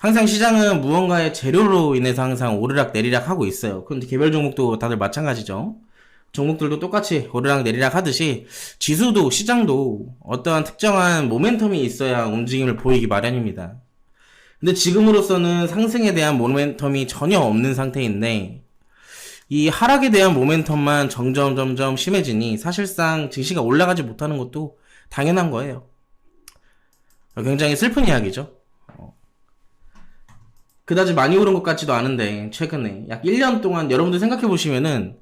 항상 시장은 무언가의 재료로 인해서 항상 오르락 내리락 하고 있어요. 그런데 개별 종목도 다들 마찬가지죠. 종목들도 똑같이 오르락 내리락 하듯이 지수도 시장도 어떠한 특정한 모멘텀이 있어야 움직임을 보이기 마련입니다. 근데 지금으로서는 상승에 대한 모멘텀이 전혀 없는 상태인데 이 하락에 대한 모멘텀만 점점 심해지니 사실상 증시가 올라가지 못하는 것도 당연한 거예요. 굉장히 슬픈 이야기죠. 그다지 많이 오른 것 같지도 않은데 최근에 약 1년 동안 여러분들 생각해 보시면은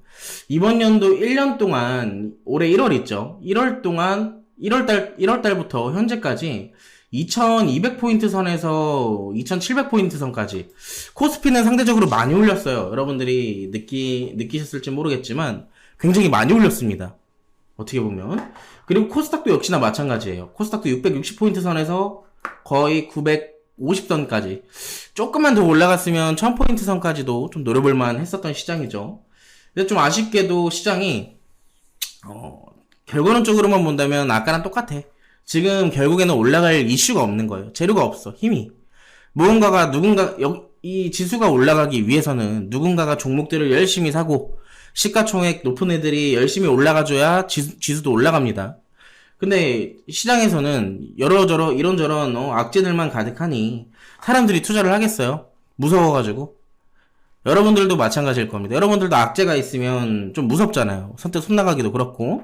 이번 연도 1년 동안 올해 1월 있죠. 1월 동안 1월달부터 현재까지 2200포인트 선에서 2700포인트 선까지 코스피는 상대적으로 많이 올렸어요. 여러분들이 느끼셨을지 모르겠지만 굉장히 많이 올렸습니다. 어떻게 보면. 그리고 코스닥도 역시나 마찬가지예요. 코스닥도 660포인트 선에서 거의 950선까지 조금만 더 올라갔으면 1000포인트 선까지도 좀 노려볼만 했었던 시장이죠. 근데 좀 아쉽게도 시장이 결과론적으로만 본다면 아까랑 똑같아. 지금 결국에는 올라갈 이슈가 없는 거예요. 재료가 없어. 힘이. 무언가가 이 지수가 올라가기 위해서는 누군가가 종목들을 열심히 사고 시가총액 높은 애들이 열심히 올라가줘야 지수도 올라갑니다. 근데 시장에서는 이런저런 악재들만 가득하니 사람들이 투자를 하겠어요? 무서워가지고. 여러분들도 마찬가지일 겁니다. 여러분들도 악재가 있으면 좀 무섭잖아요. 선뜻 손 나가기도 그렇고.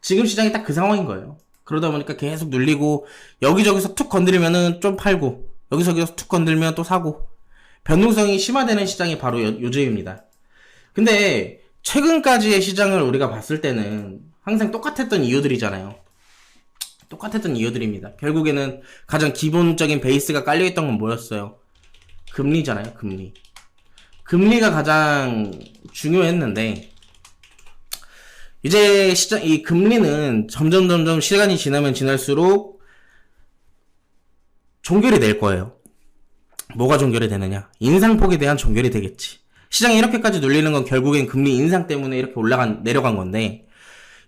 지금 시장이 딱 그 상황인 거예요. 그러다 보니까 계속 눌리고 여기저기서 툭 건드리면은 좀 팔고 여기저기서 툭 건들면 또 사고 변동성이 심화되는 시장이 바로 요즘입니다. 근데 최근까지의 시장을 우리가 봤을 때는 항상 똑같았던 이유들이잖아요. 똑같았던 이유들입니다. 결국에는 가장 기본적인 베이스가 깔려있던 건 뭐였어요? 금리잖아요. 금리가 가장 중요했는데 이제 이 금리는 점점 시간이 지나면 지날수록 종결이 될 거예요. 뭐가 종결이 되느냐? 인상폭에 대한 종결이 되겠지. 시장이 이렇게까지 눌리는 건 결국엔 금리 인상 때문에 이렇게 내려간 건데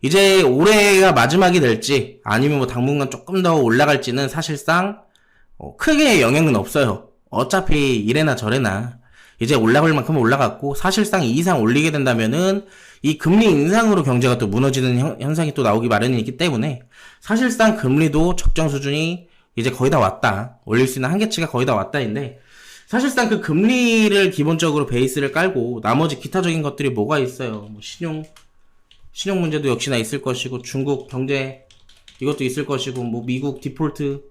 이제 올해가 마지막이 될지 아니면 뭐 당분간 조금 더 올라갈지는 사실상 크게 영향은 없어요. 어차피 이래나 저래나 이제 올라갈 만큼 올라갔고 사실상 이 이상 올리게 된다면은 이 금리 인상으로 경제가 또 무너지는 현상이 또 나오기 마련이기 때문에 사실상 금리도 적정 수준이 이제 거의 다 왔다. 올릴 수 있는 한계치가 거의 다 왔다인데 사실상 그 금리를 기본적으로 베이스를 깔고 나머지 기타적인 것들이 뭐가 있어요. 뭐 신용 문제도 역시나 있을 것이고 중국 경제 이것도 있을 것이고 뭐 미국 디폴트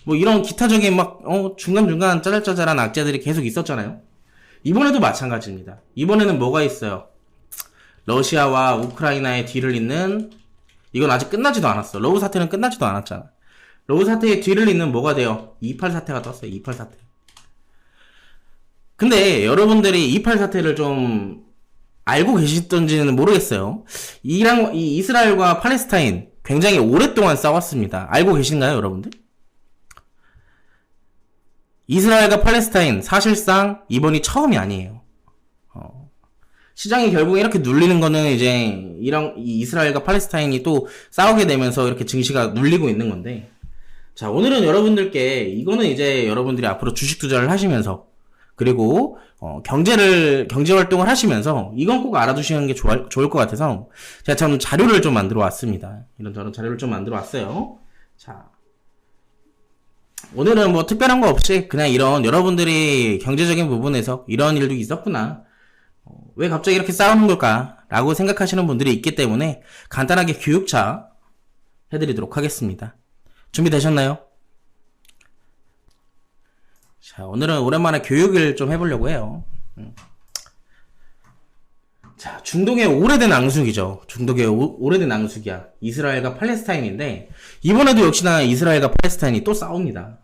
뭐 이런 기타적인 중간중간 짜잘짜잘한 악재들이 계속 있었잖아요. 이번에도 마찬가지입니다. 이번에는 뭐가 있어요? 러시아와 우크라이나의 뒤를 잇는 이건 아직 끝나지도 않았어. 러우 사태는 끝나지도 않았잖아. 러우 사태의 뒤를 잇는 뭐가 돼요? 28 사태가 떴어요. 28 사태. 근데 여러분들이 28 사태를 좀 알고 계시던지는 모르겠어요. 이 이스라엘과 팔레스타인 굉장히 오랫동안 싸웠습니다. 알고 계신가요, 여러분들? 이스라엘과 팔레스타인 사실상 이번이 처음이 아니에요. 시장이 결국에 이렇게 눌리는 거는 이제 이 이스라엘과 팔레스타인이 또 싸우게 되면서 이렇게 증시가 눌리고 있는 건데 자 오늘은 여러분들께 이거는 이제 여러분들이 앞으로 주식 투자를 하시면서 그리고 경제 활동을 하시면서 이건 꼭 알아두시는 게 좋을 것 같아서 제가 참 자료를 좀 만들어 왔습니다. 이런저런 자료를 좀 만들어 왔어요. 자 오늘은 뭐 특별한 거 없이 그냥 이런 여러분들이 경제적인 부분에서 이런 일도 있었구나. 왜 갑자기 이렇게 싸우는 걸까? 라고 생각하시는 분들이 있기 때문에 간단하게 교육차 해드리도록 하겠습니다. 준비되셨나요? 자, 오늘은 오랜만에 교육을 좀 해보려고 해요. 자, 중동의 오래된 앙숙이죠. 중동의 오래된 앙숙이야. 이스라엘과 팔레스타인인데 이번에도 역시나 이스라엘과 팔레스타인이 또 싸웁니다.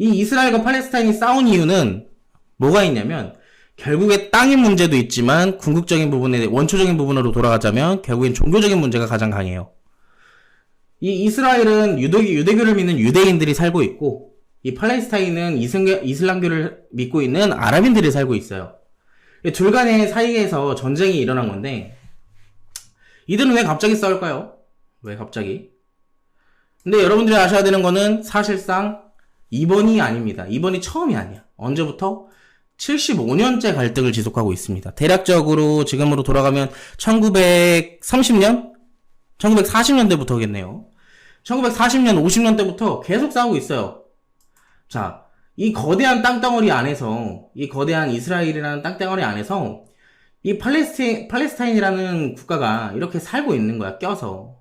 이 이스라엘과 팔레스타인이 싸운 이유는 뭐가 있냐면 결국에 땅의 문제도 있지만 궁극적인 부분에 원초적인 부분으로 돌아가자면 결국엔 종교적인 문제가 가장 강해요. 이 이스라엘은 유대교를 믿는 유대인들이 살고 있고 이 팔레스타인은 이슬람교를 믿고 있는 아랍인들이 살고 있어요. 둘 간의 사이에서 전쟁이 일어난 건데 이들은 왜 갑자기 싸울까요? 왜 갑자기? 근데 여러분들이 아셔야 되는 거는 사실상 이번이 아닙니다. 이번이 처음이 아니야. 언제부터? 75년째 갈등을 지속하고 있습니다. 대략적으로 지금으로 돌아가면 1930년? 1940년대부터겠네요. 1940년, 50년대부터 계속 싸우고 있어요. 자, 이 거대한 땅덩어리 안에서, 이 거대한 이스라엘이라는 땅덩어리 안에서 이 팔레스타인이라는 국가가 이렇게 살고 있는 거야, 껴서.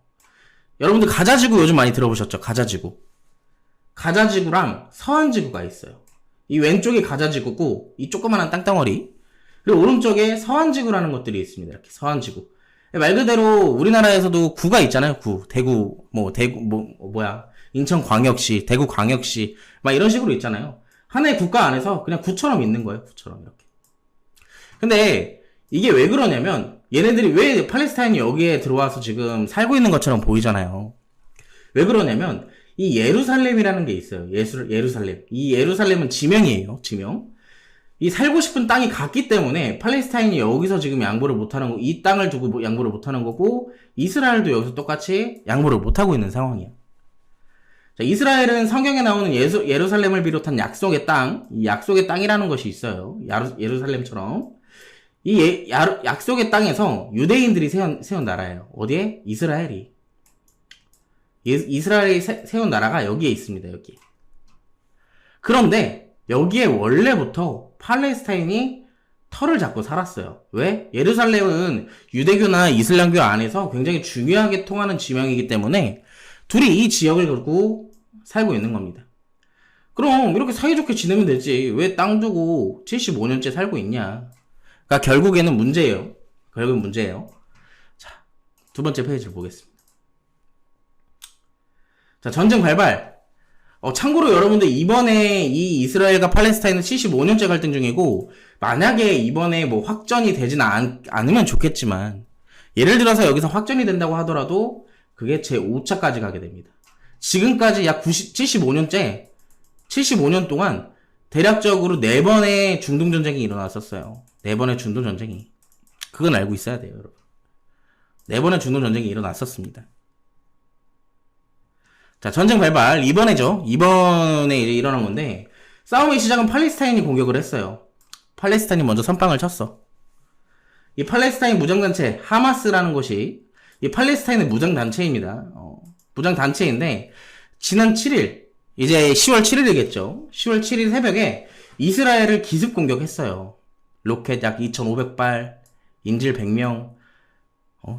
여러분들 가자지구 요즘 많이 들어보셨죠? 가자지구. 가자지구랑 서한지구가 있어요. 이 왼쪽이 가자지구고, 이 조그만한 땅덩어리. 그리고 오른쪽에 서한지구라는 것들이 있습니다. 이렇게 서한지구. 말 그대로 우리나라에서도 구가 있잖아요. 구. 대구, 인천광역시, 대구광역시. 막 이런 식으로 있잖아요. 하나의 국가 안에서 그냥 구처럼 있는 거예요. 구처럼 이렇게. 근데 이게 왜 그러냐면 얘네들이 왜 팔레스타인이 여기에 들어와서 지금 살고 있는 것처럼 보이잖아요. 왜 그러냐면 이 예루살렘이라는 게 있어요. 예루살렘. 이 예루살렘은 지명이에요. 지명. 이 살고 싶은 땅이 같기 때문에 팔레스타인이 여기서 지금 양보를 못하는 거, 이 땅을 두고 양보를 못하는 거고 이스라엘도 여기서 똑같이 양보를 못하고 있는 상황이야. 자, 이스라엘은 성경에 나오는 예루살렘을 비롯한 약속의 땅, 이 약속의 땅이라는 것이 있어요. 예루살렘처럼. 이 약속의 땅에서 유대인들이 세운 나라예요. 어디에? 이스라엘이. 이스라엘이 세운 나라가 여기에 있습니다. 여기. 그런데 여기에 원래부터 팔레스타인이 털을 잡고 살았어요. 왜? 예루살렘은 유대교나 이슬람교 안에서 굉장히 중요하게 통하는 지명이기 때문에 둘이 이 지역을 갖고 살고 있는 겁니다. 그럼 이렇게 사이좋게 지내면 되지. 왜 땅 두고 75년째 살고 있냐? 그러니까 결국에는 문제예요. 결국은 문제예요. 자, 두 번째 페이지를 보겠습니다. 자, 전쟁 발발. 참고로 여러분들 이번에 이 이스라엘과 팔레스타인은 75년째 갈등 중이고 만약에 이번에 뭐 확전이 되지는 않으면 좋겠지만 예를 들어서 여기서 확전이 된다고 하더라도 그게 제 5차까지 가게 됩니다. 지금까지 약 75년 동안 대략적으로 4번의 중동전쟁이 일어났었어요. 4번의 중동전쟁이. 그건 알고 있어야 돼요, 여러분. 4번의 중동전쟁이 일어났었습니다. 자, 전쟁 발발. 이번에죠. 이번에 일어난 건데, 싸움의 시작은 팔레스타인이 공격을 했어요. 팔레스타인이 먼저 선빵을 쳤어. 이 팔레스타인 무장단체, 하마스라는 것이, 이 팔레스타인의 무장단체입니다. 무장단체인데, 지난 7일, 이제 10월 7일이겠죠. 10월 7일 새벽에 이스라엘을 기습 공격했어요. 로켓 약 2,500발, 인질 100명,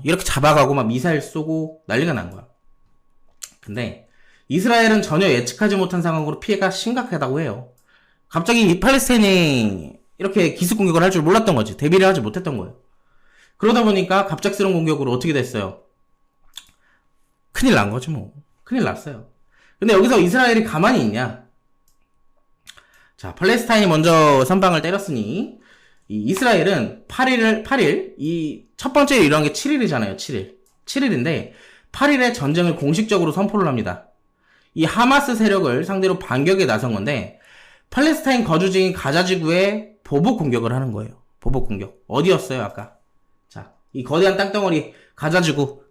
이렇게 잡아가고 막 미사일 쏘고 난리가 난 거야. 근데 이스라엘은 전혀 예측하지 못한 상황으로 피해가 심각하다고 해요. 갑자기 이 팔레스타인이 이렇게 기습 공격을 할 줄 몰랐던 거지. 대비를 하지 못했던 거예요. 그러다 보니까 갑작스러운 공격으로 어떻게 됐어요? 큰일 난 거지 뭐. 큰일 났어요. 근데 여기서 이스라엘이 가만히 있냐? 자, 팔레스타인이 먼저 선방을 때렸으니 이 이스라엘은 8일 이 첫 번째 일어난 게 7일이잖아요. 7일인데 8일에 전쟁을 공식적으로 선포를 합니다. 이 하마스 세력을 상대로 반격에 나선 건데 팔레스타인 거주지인 가자지구에 보복 공격을 하는 거예요. 보복 공격. 어디였어요, 아까? 자, 이 거대한 땅덩어리 가자지구.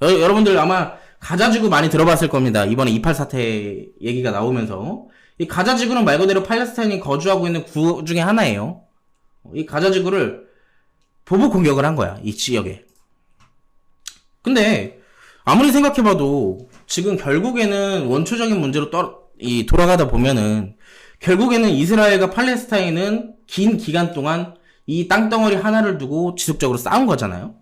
여러분들 아마 가자지구 많이 들어봤을 겁니다. 이번에 2.8 사태 얘기가 나오면서. 이 가자지구는 말 그대로 팔레스타인이 거주하고 있는 구 중에 하나예요. 이 가자지구를 보복 공격을 한 거야, 이 지역에. 근데 아무리 생각해봐도 지금 결국에는 원초적인 문제로 돌아가다 보면은 결국에는 이스라엘과 팔레스타인은 긴 기간 동안 이 땅덩어리 하나를 두고 지속적으로 싸운 거잖아요.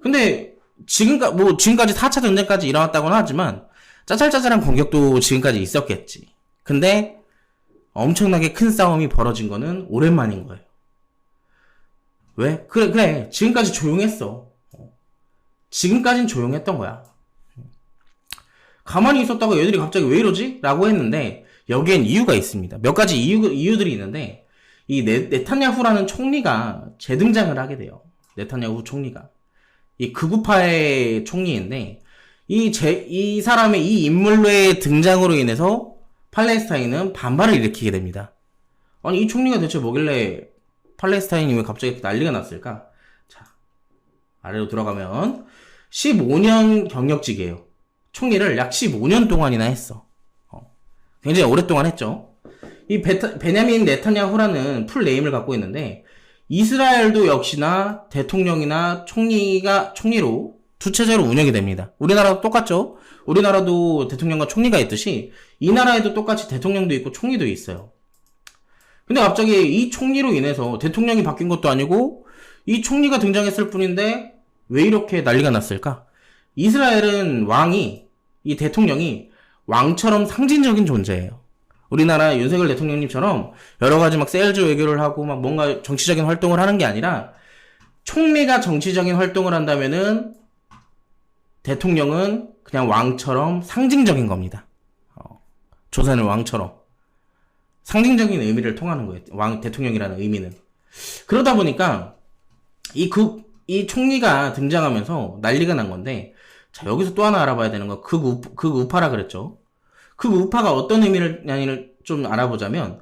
근데 지금까지 4차 전쟁까지 일어났다고는 하지만 짜잘짜잘한 공격도 지금까지 있었겠지. 근데 엄청나게 큰 싸움이 벌어진 거는 오랜만인 거예요. 왜? 그래. 지금까지 조용했어. 지금까진 조용했던 거야. 가만히 있었다가 얘들이 갑자기 왜 이러지? 라고 했는데 여기엔 이유가 있습니다. 몇 가지 이유들이 있는데 이 네타냐후라는 총리가 재등장을 하게 돼요. 네타냐후 총리가. 이 극우파의 총리인데 이 사람의 이 인물의 등장으로 인해서 팔레스타인은 반발을 일으키게 됩니다. 아니 이 총리가 대체 뭐길래 팔레스타인이 왜 갑자기 난리가 났을까? 자, 아래로 들어가면 15년 경력직이에요. 총리를 약 15년 동안이나 했어. 굉장히 오랫동안 했죠. 이 베냐민 네타냐후라는 풀 네임을 갖고 있는데, 이스라엘도 역시나 대통령이나 총리로 두 체제로 운영이 됩니다. 우리나라도 똑같죠? 우리나라도 대통령과 총리가 있듯이 이 나라에도 똑같이 대통령도 있고 총리도 있어요. 근데 갑자기 이 총리로 인해서 대통령이 바뀐 것도 아니고 이 총리가 등장했을 뿐인데 왜 이렇게 난리가 났을까? 이스라엘은 이 대통령이 왕처럼 상징적인 존재예요. 우리나라 윤석열 대통령님처럼 여러 가지 막 세일즈 외교를 하고 막 뭔가 정치적인 활동을 하는 게 아니라 총리가 정치적인 활동을 한다면은 대통령은 그냥 왕처럼 상징적인 겁니다. 조선의 왕처럼. 상징적인 의미를 통하는 거예요. 대통령이라는 의미는. 그러다 보니까 이 총리가 등장하면서 난리가 난 건데, 자, 여기서 또 하나 알아봐야 되는 거, 극우파라 그랬죠. 극우파가 어떤 의미를 좀 알아보자면,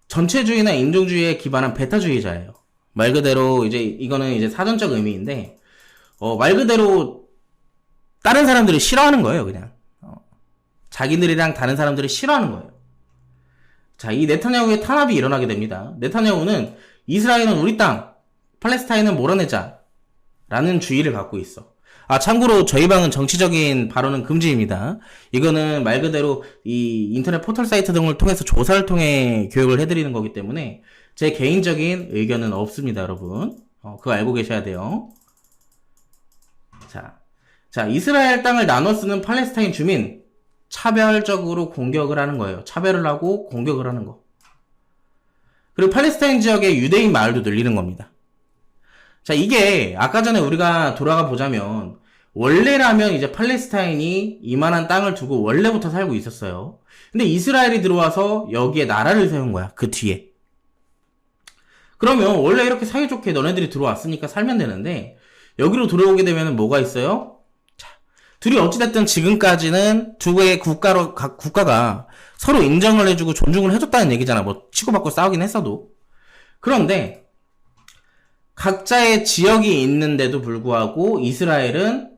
전체주의나 인종주의에 기반한 베타주의자예요. 말 그대로, 이거는 이제 사전적 의미인데, 말 그대로, 다른 사람들을 싫어하는 거예요, 그냥. 자기들이랑 다른 사람들을 싫어하는 거예요. 자, 이 네타냐후의 탄압이 일어나게 됩니다. 네타냐후는 이스라엘은 우리 땅, 팔레스타인은 몰아내자. 라는 주의를 갖고 있어. 참고로 저희 방은 정치적인 발언은 금지입니다. 이거는 말 그대로 이 인터넷 포털 사이트 등을 통해서 조사를 통해 교육을 해드리는 거기 때문에 제 개인적인 의견은 없습니다, 여러분. 그거 알고 계셔야 돼요. 자, 이스라엘 땅을 나눠 쓰는 팔레스타인 주민, 차별적으로 공격을 하는 거예요. 차별을 하고 공격을 하는 거. 그리고 팔레스타인 지역의 유대인 마을도 늘리는 겁니다. 자, 이게 아까 전에 우리가 돌아가 보자면 원래라면 이제 팔레스타인이 이만한 땅을 두고 원래부터 살고 있었어요. 근데 이스라엘이 들어와서 여기에 나라를 세운 거야. 그 뒤에. 그러면 원래 이렇게 사이좋게 너네들이 들어왔으니까 살면 되는데 여기로 들어오게 되면 뭐가 있어요? 자, 둘이 어찌됐든 지금까지는 두 개의 국가가 서로 인정을 해주고 존중을 해줬다는 얘기잖아. 뭐 치고받고 싸우긴 했어도. 그런데 각자의 지역이 있는데도 불구하고 이스라엘은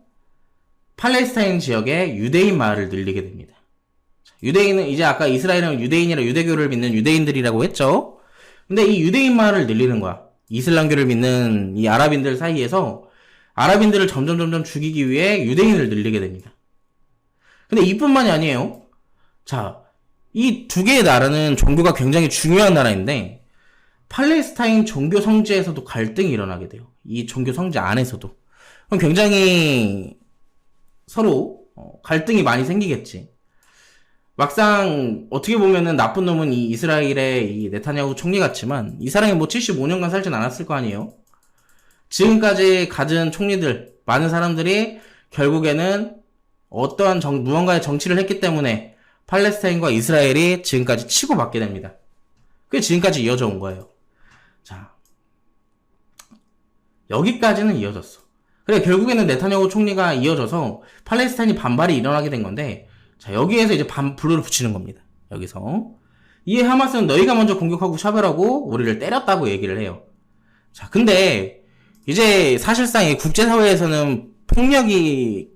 팔레스타인 지역에 유대인 마을을 늘리게 됩니다. 유대인은 이제 아까 이스라엘은 유대인이라 유대교를 믿는 유대인들이라고 했죠. 근데 이 유대인 마을을 늘리는 거야. 이슬람교를 믿는 이 아랍인들 사이에서 아랍인들을 점점 죽이기 위해 유대인을 늘리게 됩니다. 근데 이뿐만이 아니에요. 자, 이 두 개의 나라는 종교가 굉장히 중요한 나라인데 팔레스타인 종교 성지에서도 갈등이 일어나게 돼요. 이 종교 성지 안에서도. 그럼 굉장히 서로 갈등이 많이 생기겠지. 막상 어떻게 보면은 나쁜 놈은 이 이스라엘의 이 네타냐후 총리 같지만 이 사람이 뭐 75년간 살진 않았을 거 아니에요. 지금까지 가진 총리들, 많은 사람들이 결국에는 어떠한 무언가의 정치를 했기 때문에 팔레스타인과 이스라엘이 지금까지 치고받게 됩니다. 그게 지금까지 이어져 온 거예요. 자, 여기까지는 이어졌어. 그래, 결국에는 네타냐후 총리가 이어져서 팔레스타인이 반발이 일어나게 된 건데, 자, 여기에서 이제 불을 붙이는 겁니다. 여기서. 이 하마스는 너희가 먼저 공격하고 차별하고 우리를 때렸다고 얘기를 해요. 자, 근데 이제 사실상 이 국제사회에서는 폭력이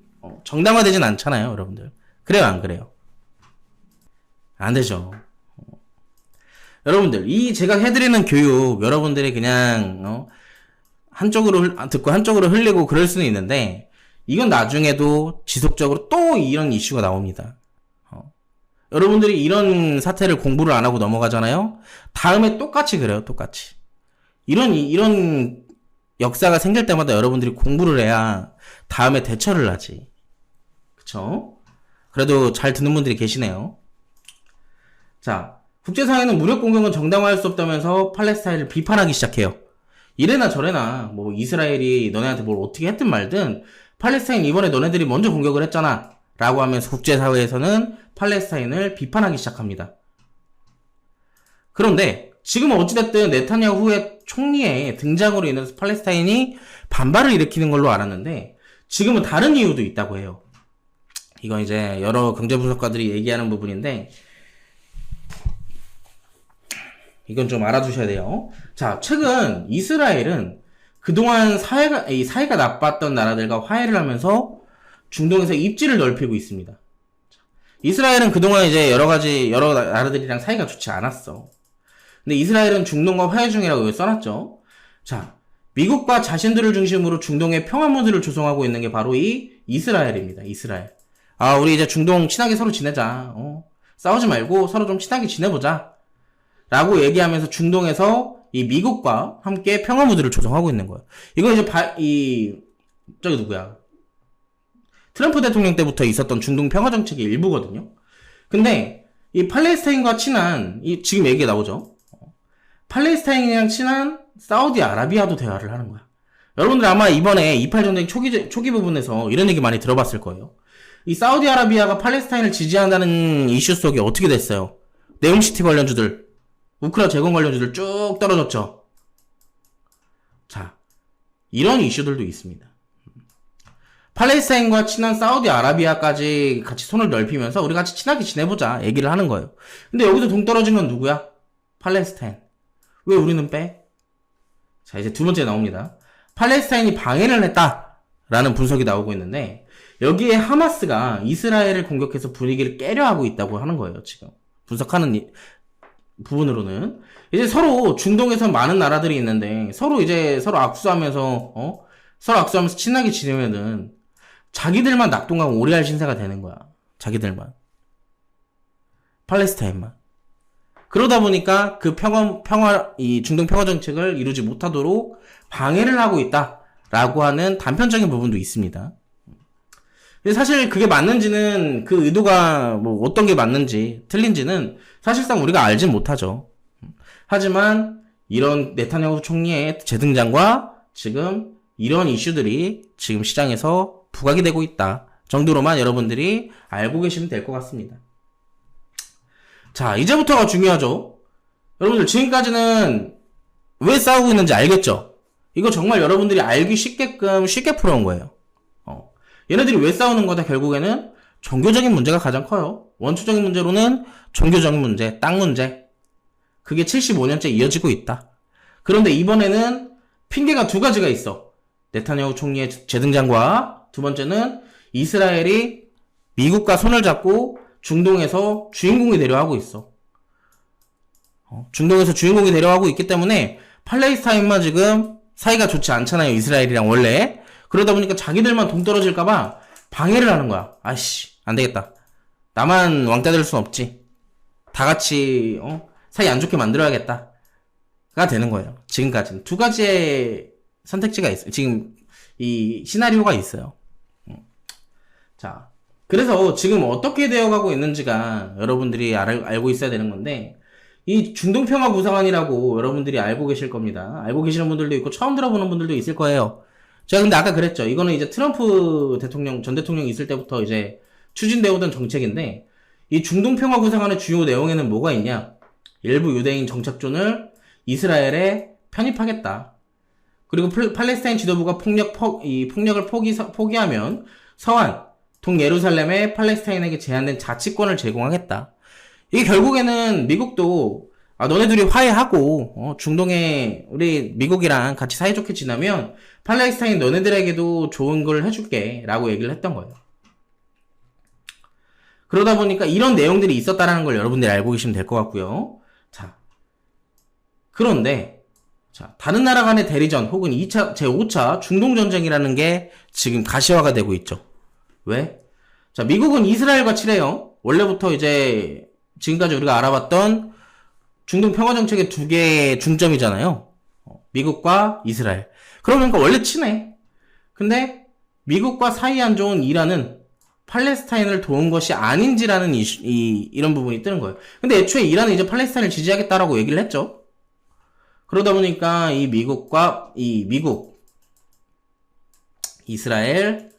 정당화되진 않잖아요, 여러분들. 그래요, 안 그래요? 안 되죠. 여러분들, 제가 해드리는 교육, 여러분들이 그냥, 한쪽으로 듣고 한쪽으로 흘리고 그럴 수는 있는데, 이건 나중에도 지속적으로 또 이런 이슈가 나옵니다. 여러분들이 이런 사태를 공부를 안 하고 넘어가잖아요? 다음에 똑같이 그래요, 똑같이. 이런 역사가 생길 때마다 여러분들이 공부를 해야 다음에 대처를 하지. 그쵸? 그래도 잘 듣는 분들이 계시네요. 자, 국제사회는 무력 공격은 정당화할 수 없다면서 팔레스타인을 비판하기 시작해요. 이래나 저래나 뭐 이스라엘이 너네한테 뭘 어떻게 했든 말든 팔레스타인 이번에 너네들이 먼저 공격을 했잖아 라고 하면서 국제사회에서는 팔레스타인을 비판하기 시작합니다. 그런데 지금은 어찌됐든 네타냐후의 총리의 등장으로 인해서 팔레스타인이 반발을 일으키는 걸로 알았는데 지금은 다른 이유도 있다고 해요. 이건 이제 여러 경제분석가들이 얘기하는 부분인데 이건 좀 알아두셔야 돼요. 자, 최근 이스라엘은 그동안 사이가 나빴던 나라들과 화해를 하면서 중동에서 입지를 넓히고 있습니다. 이스라엘은 그동안 이제 여러 나라들이랑 사이가 좋지 않았어. 근데 이스라엘은 중동과 화해 중이라고 여기 써놨죠. 자, 미국과 자신들을 중심으로 중동의 평화 모드를 조성하고 있는 게 바로 이 이스라엘입니다. 이스라엘. 아, 우리 이제 중동 친하게 서로 지내자. 싸우지 말고 서로 좀 친하게 지내보자. 라고 얘기하면서 중동에서 이 미국과 함께 평화 모드를 조성하고 있는 거예요. 이거 이제 저기 누구야? 트럼프 대통령 때부터 있었던 중동 평화 정책의 일부거든요. 근데 이 팔레스타인과 친한 지금 얘기가 나오죠. 팔레스타인이랑 친한 사우디아라비아도 대화를 하는 거야. 여러분들 아마 이번에 28 전쟁 초기 부분에서 이런 얘기 많이 들어봤을 거예요. 이 사우디아라비아가 팔레스타인을 지지한다는 이슈 속에 어떻게 됐어요? 네옴시티 관련주들, 우크라 재건 관련주들 쭉 떨어졌죠. 자, 이런 이슈들도 있습니다. 팔레스타인과 친한 사우디아라비아까지 같이 손을 넓히면서 우리 같이 친하게 지내보자 얘기를 하는 거예요. 근데 여기서 동떨어진 건 누구야? 팔레스타인. 왜 우리는 빼? 자, 이제 두 번째 나옵니다. 팔레스타인이 방해를 했다라는 분석이 나오고 있는데 여기에 하마스가 이스라엘을 공격해서 분위기를 깨려 하고 있다고 하는 거예요. 지금 분석하는 부분으로는 이제 서로 중동에서 많은 나라들이 있는데 서로 악수하면서 친하게 지내면은 자기들만 낙동강 오래할 신세가 되는 거야. 자기들만. 팔레스타인만. 그러다 보니까 그 이 중동 평화 정책을 이루지 못하도록 방해를 하고 있다라고 하는 단편적인 부분도 있습니다. 사실 그게 맞는지는 그 의도가 뭐 어떤 게 맞는지 틀린지는 사실상 우리가 알진 못하죠. 하지만 이런 네타냐후 총리의 재등장과 지금 이런 이슈들이 지금 시장에서 부각이 되고 있다 정도로만 여러분들이 알고 계시면 될 것 같습니다. 자, 이제부터가 중요하죠. 여러분들 지금까지는 왜 싸우고 있는지 알겠죠? 이거 정말 여러분들이 알기 쉽게끔 쉽게 풀어온 거예요. 얘네들이 왜 싸우는 거다 결국에는 종교적인 문제가 가장 커요. 원초적인 문제로는 종교적인 문제, 땅 문제. 그게 75년째 이어지고 있다. 그런데 이번에는 핑계가 두 가지가 있어. 네타냐후 총리의 재등장과 두 번째는 이스라엘이 미국과 손을 잡고 중동에서 주인공이 되려 하고 있어. 중동에서 주인공이 되려 하고 있기 때문에 팔레스타인만 지금 사이가 좋지 않잖아요. 이스라엘이랑 원래. 그러다 보니까 자기들만 동떨어질까봐 방해를 하는 거야. 아이씨, 안 되겠다. 나만 왕따 될 순 없지. 다 같이 사이 안 좋게 만들어야겠다. 가 되는 거예요. 지금까지는. 두 가지의 선택지가 있어요. 지금 이 시나리오가 있어요. 자, 그래서 지금 어떻게 되어가고 있는지가 여러분들이 알고 있어야 되는 건데 이 중동평화구상안이라고 여러분들이 알고 계실 겁니다. 알고 계시는 분들도 있고 처음 들어보는 분들도 있을 거예요. 제가 근데 아까 그랬죠. 이거는 이제 트럼프 전 대통령이 있을 때부터 이제 추진되어 오던 정책인데 이 중동평화구상안의 주요 내용에는 뭐가 있냐? 일부 유대인 정착존을 이스라엘에 편입하겠다. 그리고 팔레스타인 지도부가 폭력을 포기하면 서안, 동예루살렘에 팔레스타인에게 제한된 자치권을 제공하겠다. 이게 결국에는 미국도 너네들이 화해하고 중동에 우리 미국이랑 같이 사이좋게 지나면 팔레스타인 너네들에게도 좋은 걸 해줄게 라고 얘기를 했던 거예요. 그러다 보니까 이런 내용들이 있었다라는 걸 여러분들이 알고 계시면 될 것 같고요. 자, 그런데 다른 나라 간의 대리전 혹은 제5차 중동전쟁이라는 게 지금 가시화가 되고 있죠. 왜? 자, 미국은 이스라엘과 친해요. 원래부터 이제 지금까지 우리가 알아봤던 중동 평화 정책의 두 개의 중점이잖아요. 미국과 이스라엘. 그러니까 원래 친해. 근데 미국과 사이 안 좋은 이란은 팔레스타인을 도운 것이 아닌지라는 이런 부분이 뜨는 거예요. 근데 애초에 이란은 이제 팔레스타인을 지지하겠다라고 얘기를 했죠. 그러다 보니까 미국, 이스라엘,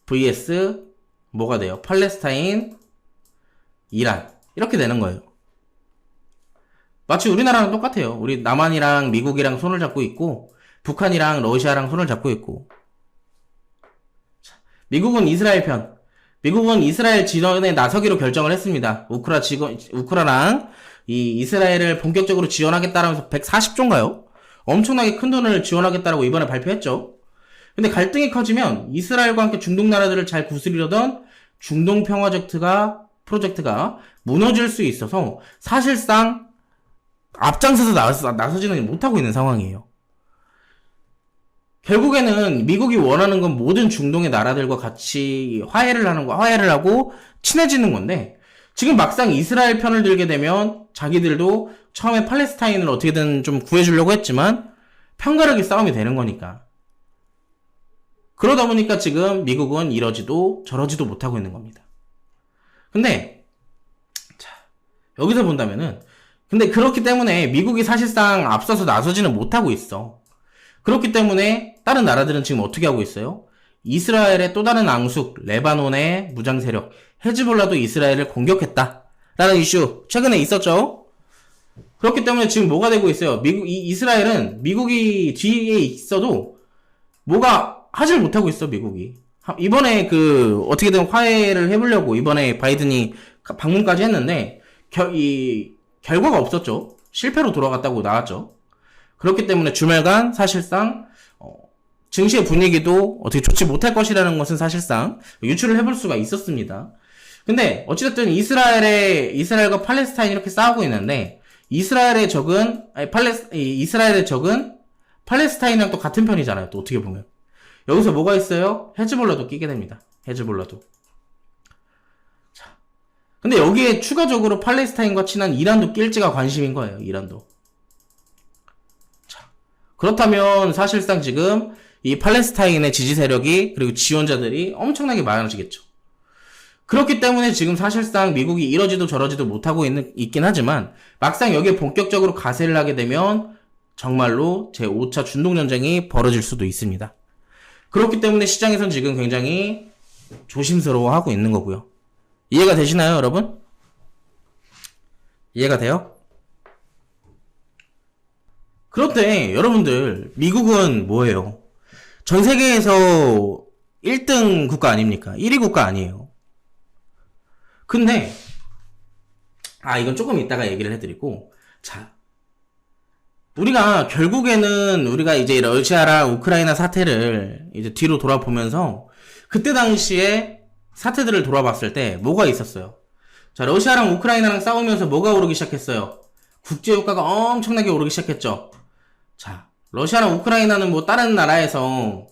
vs 뭐가 돼요? 팔레스타인, 이란. 이렇게 되는 거예요. 마치 우리나라랑 똑같아요. 우리 남한이랑 미국이랑 손을 잡고 있고 북한이랑 러시아랑 손을 잡고 있고 미국은 이스라엘 편. 미국은 이스라엘 지원에 나서기로 결정을 했습니다. 우크라랑 이스라엘을 본격적으로 지원하겠다라면서 140조인가요? 엄청나게 큰 돈을 지원하겠다라고 이번에 발표했죠. 근데 갈등이 커지면 이스라엘과 함께 중동 나라들을 잘 구슬이려던 중동 평화 프로젝트가 무너질 수 있어서 사실상 앞장서서 나서지는 못하고 있는 상황이에요. 결국에는 미국이 원하는 건 모든 중동의 나라들과 같이 화해를 하고 친해지는 건데, 지금 막상 이스라엘 편을 들게 되면 자기들도 처음에 팔레스타인을 어떻게든 좀 구해주려고 했지만 편가르기 싸움이 되는 거니까. 그러다 보니까 지금 미국은 이러지도 저러지도 못하고 있는 겁니다. 근데 자, 여기서 본다면은, 근데 그렇기 때문에 미국이 사실상 앞서서 나서지는 못하고 있어. 그렇기 때문에 다른 나라들은 지금 어떻게 하고 있어요? 이스라엘의 또 다른 앙숙, 레바논의 무장 세력 헤즈볼라도 이스라엘을 공격했다 라는 이슈 최근에 있었죠. 그렇기 때문에 지금 뭐가 되고 있어요? 이스라엘은 미국이 뒤에 있어도 뭐가 하질 못하고 있어. 미국이 이번에 어떻게든 화해를 해보려고 이번에 바이든이 방문까지 했는데 결과가 없었죠. 실패로 돌아갔다고 나왔죠. 그렇기 때문에 주말간 사실상 증시의 분위기도 어떻게 좋지 못할 것이라는 것은 사실상 유추를 해볼 수가 있었습니다. 근데 어찌됐든 이스라엘과 팔레스타인이 이렇게 싸우고 있는데, 이스라엘의 적은 팔레스타인이랑 또 같은 편이잖아요. 또 어떻게 보면 여기서 뭐가 있어요? 헤즈볼라도 끼게 됩니다. 헤즈볼라도. 자, 근데 여기에 추가적으로 팔레스타인과 친한 이란도 낄지가 관심인 거예요. 이란도. 자, 그렇다면 사실상 지금 이 팔레스타인의 지지 세력이 그리고 지원자들이 엄청나게 많아지겠죠. 그렇기 때문에 지금 사실상 미국이 이러지도 저러지도 못하고 있긴 하지만, 막상 여기에 본격적으로 가세를 하게 되면 정말로 제5차 중동전쟁이 벌어질 수도 있습니다. 그렇기 때문에 시장에선 지금 굉장히 조심스러워하고 있는 거고요. 이해가 되시나요, 여러분? 이해가 돼요? 그런데 여러분들, 미국은 뭐예요? 전 세계에서 1등 국가 아닙니까? 1위 국가 아니에요. 근데 이건 조금 이따가 얘기를 해드리고, 자, 결국에는 우리가 이제 러시아랑 우크라이나 사태를 이제 뒤로 돌아보면서 그때 당시에 사태들을 돌아봤을 때 뭐가 있었어요? 자, 러시아랑 우크라이나랑 싸우면서 뭐가 오르기 시작했어요? 국제유가가 엄청나게 오르기 시작했죠. 자, 러시아랑 우크라이나는 뭐 다른 나라에서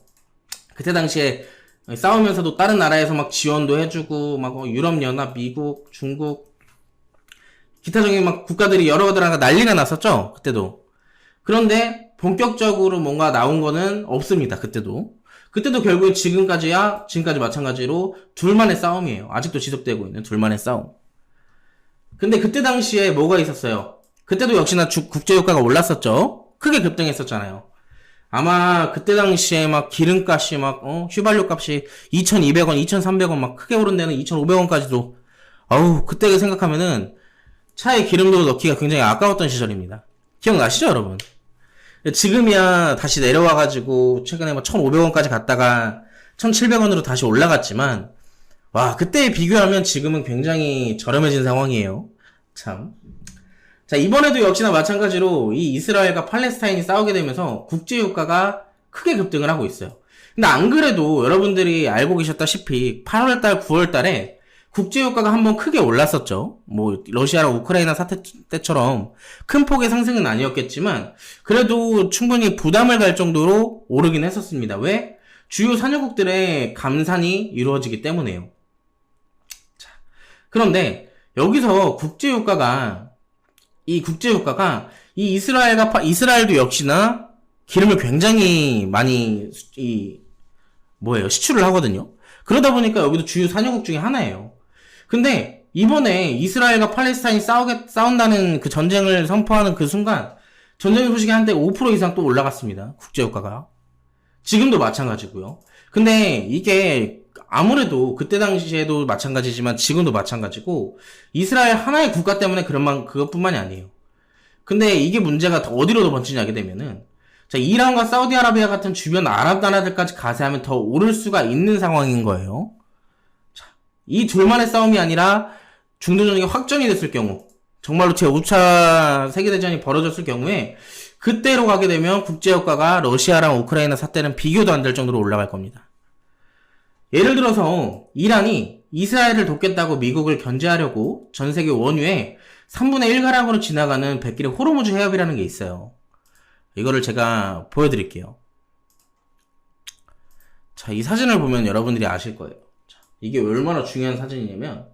그때 당시에 싸우면서도 다른 나라에서 막 지원도 해주고 막 유럽연합, 미국, 중국 기타적인 막 국가들이 여러 가지가 난리가 났었죠. 그때도. 그런데 본격적으로 뭔가 나온 거는 없습니다. 그때도 결국에 지금까지 마찬가지로 둘만의 싸움이에요. 아직도 지속되고 있는 둘만의 싸움. 근데 그때 당시에 뭐가 있었어요? 그때도 역시나 국제유가가 올랐었죠. 크게 급등했었잖아요. 아마 그때 당시에 막 기름값이 휘발유 값이 2,200원, 2,300원 막 크게 오른 데는 2,500원까지도, 그때 생각하면은 차에 기름도 넣기가 굉장히 아까웠던 시절입니다. 기억나시죠, 여러분? 지금이야 다시 내려와가지고 최근에 1,500원까지 갔다가 1,700원으로 다시 올라갔지만, 그때에 비교하면 지금은 굉장히 저렴해진 상황이에요. 참. 자, 이번에도 역시나 마찬가지로 이 이스라엘과 팔레스타인이 싸우게 되면서 국제유가가 크게 급등을 하고 있어요. 근데 안 그래도 여러분들이 알고 계셨다시피 8월달, 9월달에 국제유가가 한번 크게 올랐었죠. 러시아랑 우크라이나 사태 때처럼 큰 폭의 상승은 아니었겠지만 그래도 충분히 부담을 갈 정도로 오르긴 했었습니다. 왜? 주요 산유국들의 감산이 이루어지기 때문에요. 자, 그런데 여기서 국제유가가 이스라엘도 역시나 기름을 굉장히 많이 시출을 하거든요. 그러다 보니까 여기도 주요 산유국 중에 하나예요. 근데 이번에 이스라엘과 팔레스타인이 싸운다는 그 전쟁을 선포하는 그 순간 전쟁 소식이 한때 5% 이상 또 올라갔습니다. 국제유가가. 지금도 마찬가지고요. 근데 이게 아무래도 그때 당시에도 마찬가지지만 지금도 마찬가지고 이스라엘 하나의 국가 때문에 그것뿐만이 아니에요. 근데 이게 문제가 어디로 더 번지냐게 되면은, 자, 이란과 사우디아라비아 같은 주변 아랍 나라들까지 가세하면 더 오를 수가 있는 상황인 거예요. 자, 이 둘만의 싸움이 아니라 중동전쟁이 확전이 됐을 경우, 정말로 제5차 세계대전이 벌어졌을 경우에 그때로 가게 되면 국제유가가 러시아랑 우크라이나 사태는 비교도 안 될 정도로 올라갈 겁니다. 예를 들어서 이란이 이스라엘을 돕겠다고 미국을 견제하려고 전 세계 원유의 3분의 1 가량으로 지나가는 백길의 호르무즈 해협이라는 게 있어요. 이거를 제가 보여드릴게요. 자, 이 사진을 보면 여러분들이 아실 거예요. 자, 이게 얼마나 중요한 사진이냐면,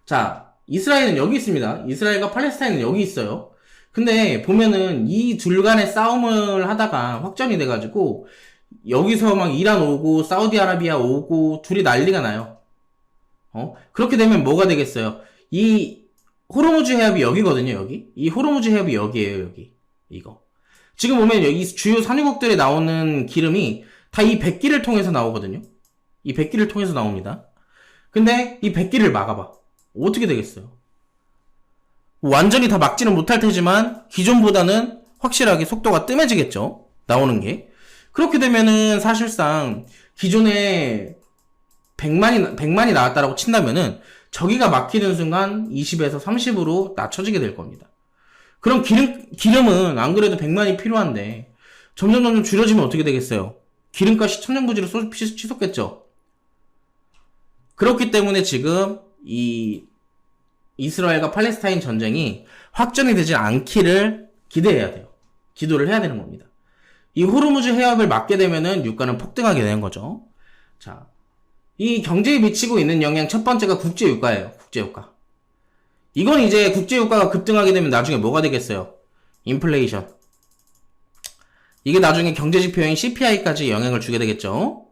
자, 이스라엘은 여기 있습니다. 이스라엘과 팔레스타인은 여기 있어요. 근데 보면은 이 둘 간의 싸움을 하다가 확전이 돼가지고 여기서 막 이란 오고 사우디아라비아 오고 둘이 난리가 나요. 그렇게 되면 뭐가 되겠어요? 이 호르무즈 해협이 여기거든요, 여기. 이 호르무즈 해협이 여기에요, 여기. 이거. 지금 보면 여기 주요 산유국들에 나오는 기름이 다 이 백기를 통해서 나오거든요. 이 백기를 통해서 나옵니다. 근데 이 백기를 막아봐. 어떻게 되겠어요? 완전히 다 막지는 못할 테지만 기존보다는 확실하게 속도가 뜸해지겠죠. 나오는 게. 그렇게 되면은 사실상 기존에 100만이 나왔다라고 친다면은 저기가 막히는 순간 20에서 30으로 낮춰지게 될 겁니다. 그럼 기름은 안 그래도 100만이 필요한데 점점 줄여지면 어떻게 되겠어요? 기름값이 천정부지로 치솟겠죠. 그렇기 때문에 지금 이 이스라엘과 팔레스타인 전쟁이 확전이 되지 않기를 기대해야 돼요. 기도를 해야 되는 겁니다. 이 호르무즈 해협을 막게 되면은 유가는 폭등하게 되는 거죠. 자, 이 경제에 미치고 있는 영향 첫 번째가 국제유가예요. 국제유가. 이건 이제 국제유가가 급등하게 되면 나중에 뭐가 되겠어요? 인플레이션. 이게 나중에 경제지표인 CPI까지 영향을 주게 되겠죠.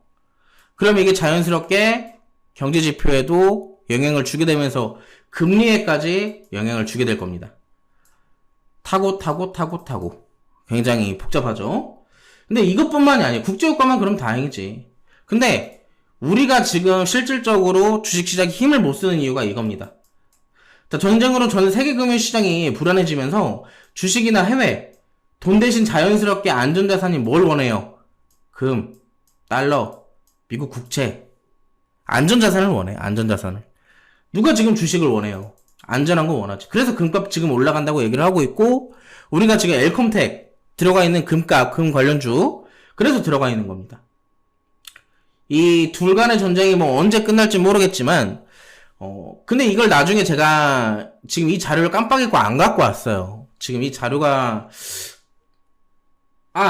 그럼 이게 자연스럽게 경제지표에도 영향을 주게 되면서 금리에까지 영향을 주게 될 겁니다. 타고 굉장히 복잡하죠. 근데 이것뿐만이 아니에요. 국제유가만 그럼 다행이지. 근데 우리가 지금 실질적으로 주식시장에 힘을 못 쓰는 이유가 이겁니다. 자, 전쟁으로 전 세계 금융시장이 불안해지면서 주식이나 해외, 돈 대신 자연스럽게 안전자산이 뭘 원해요? 금, 달러, 미국 국채. 안전자산을 원해, 안전자산을. 누가 지금 주식을 원해요? 안전한 거 원하지. 그래서 금값 지금 올라간다고 얘기를 하고 있고, 우리가 지금 엘컴텍 들어가 있는 금값, 금 관련주, 그래서 들어가 있는 겁니다. 이 둘 간의 전쟁이 뭐 언제 끝날지 모르겠지만, 근데 이걸 나중에 제가 지금 이 자료를 깜빡 잊고 안 갖고 왔어요. 지금 이 자료가,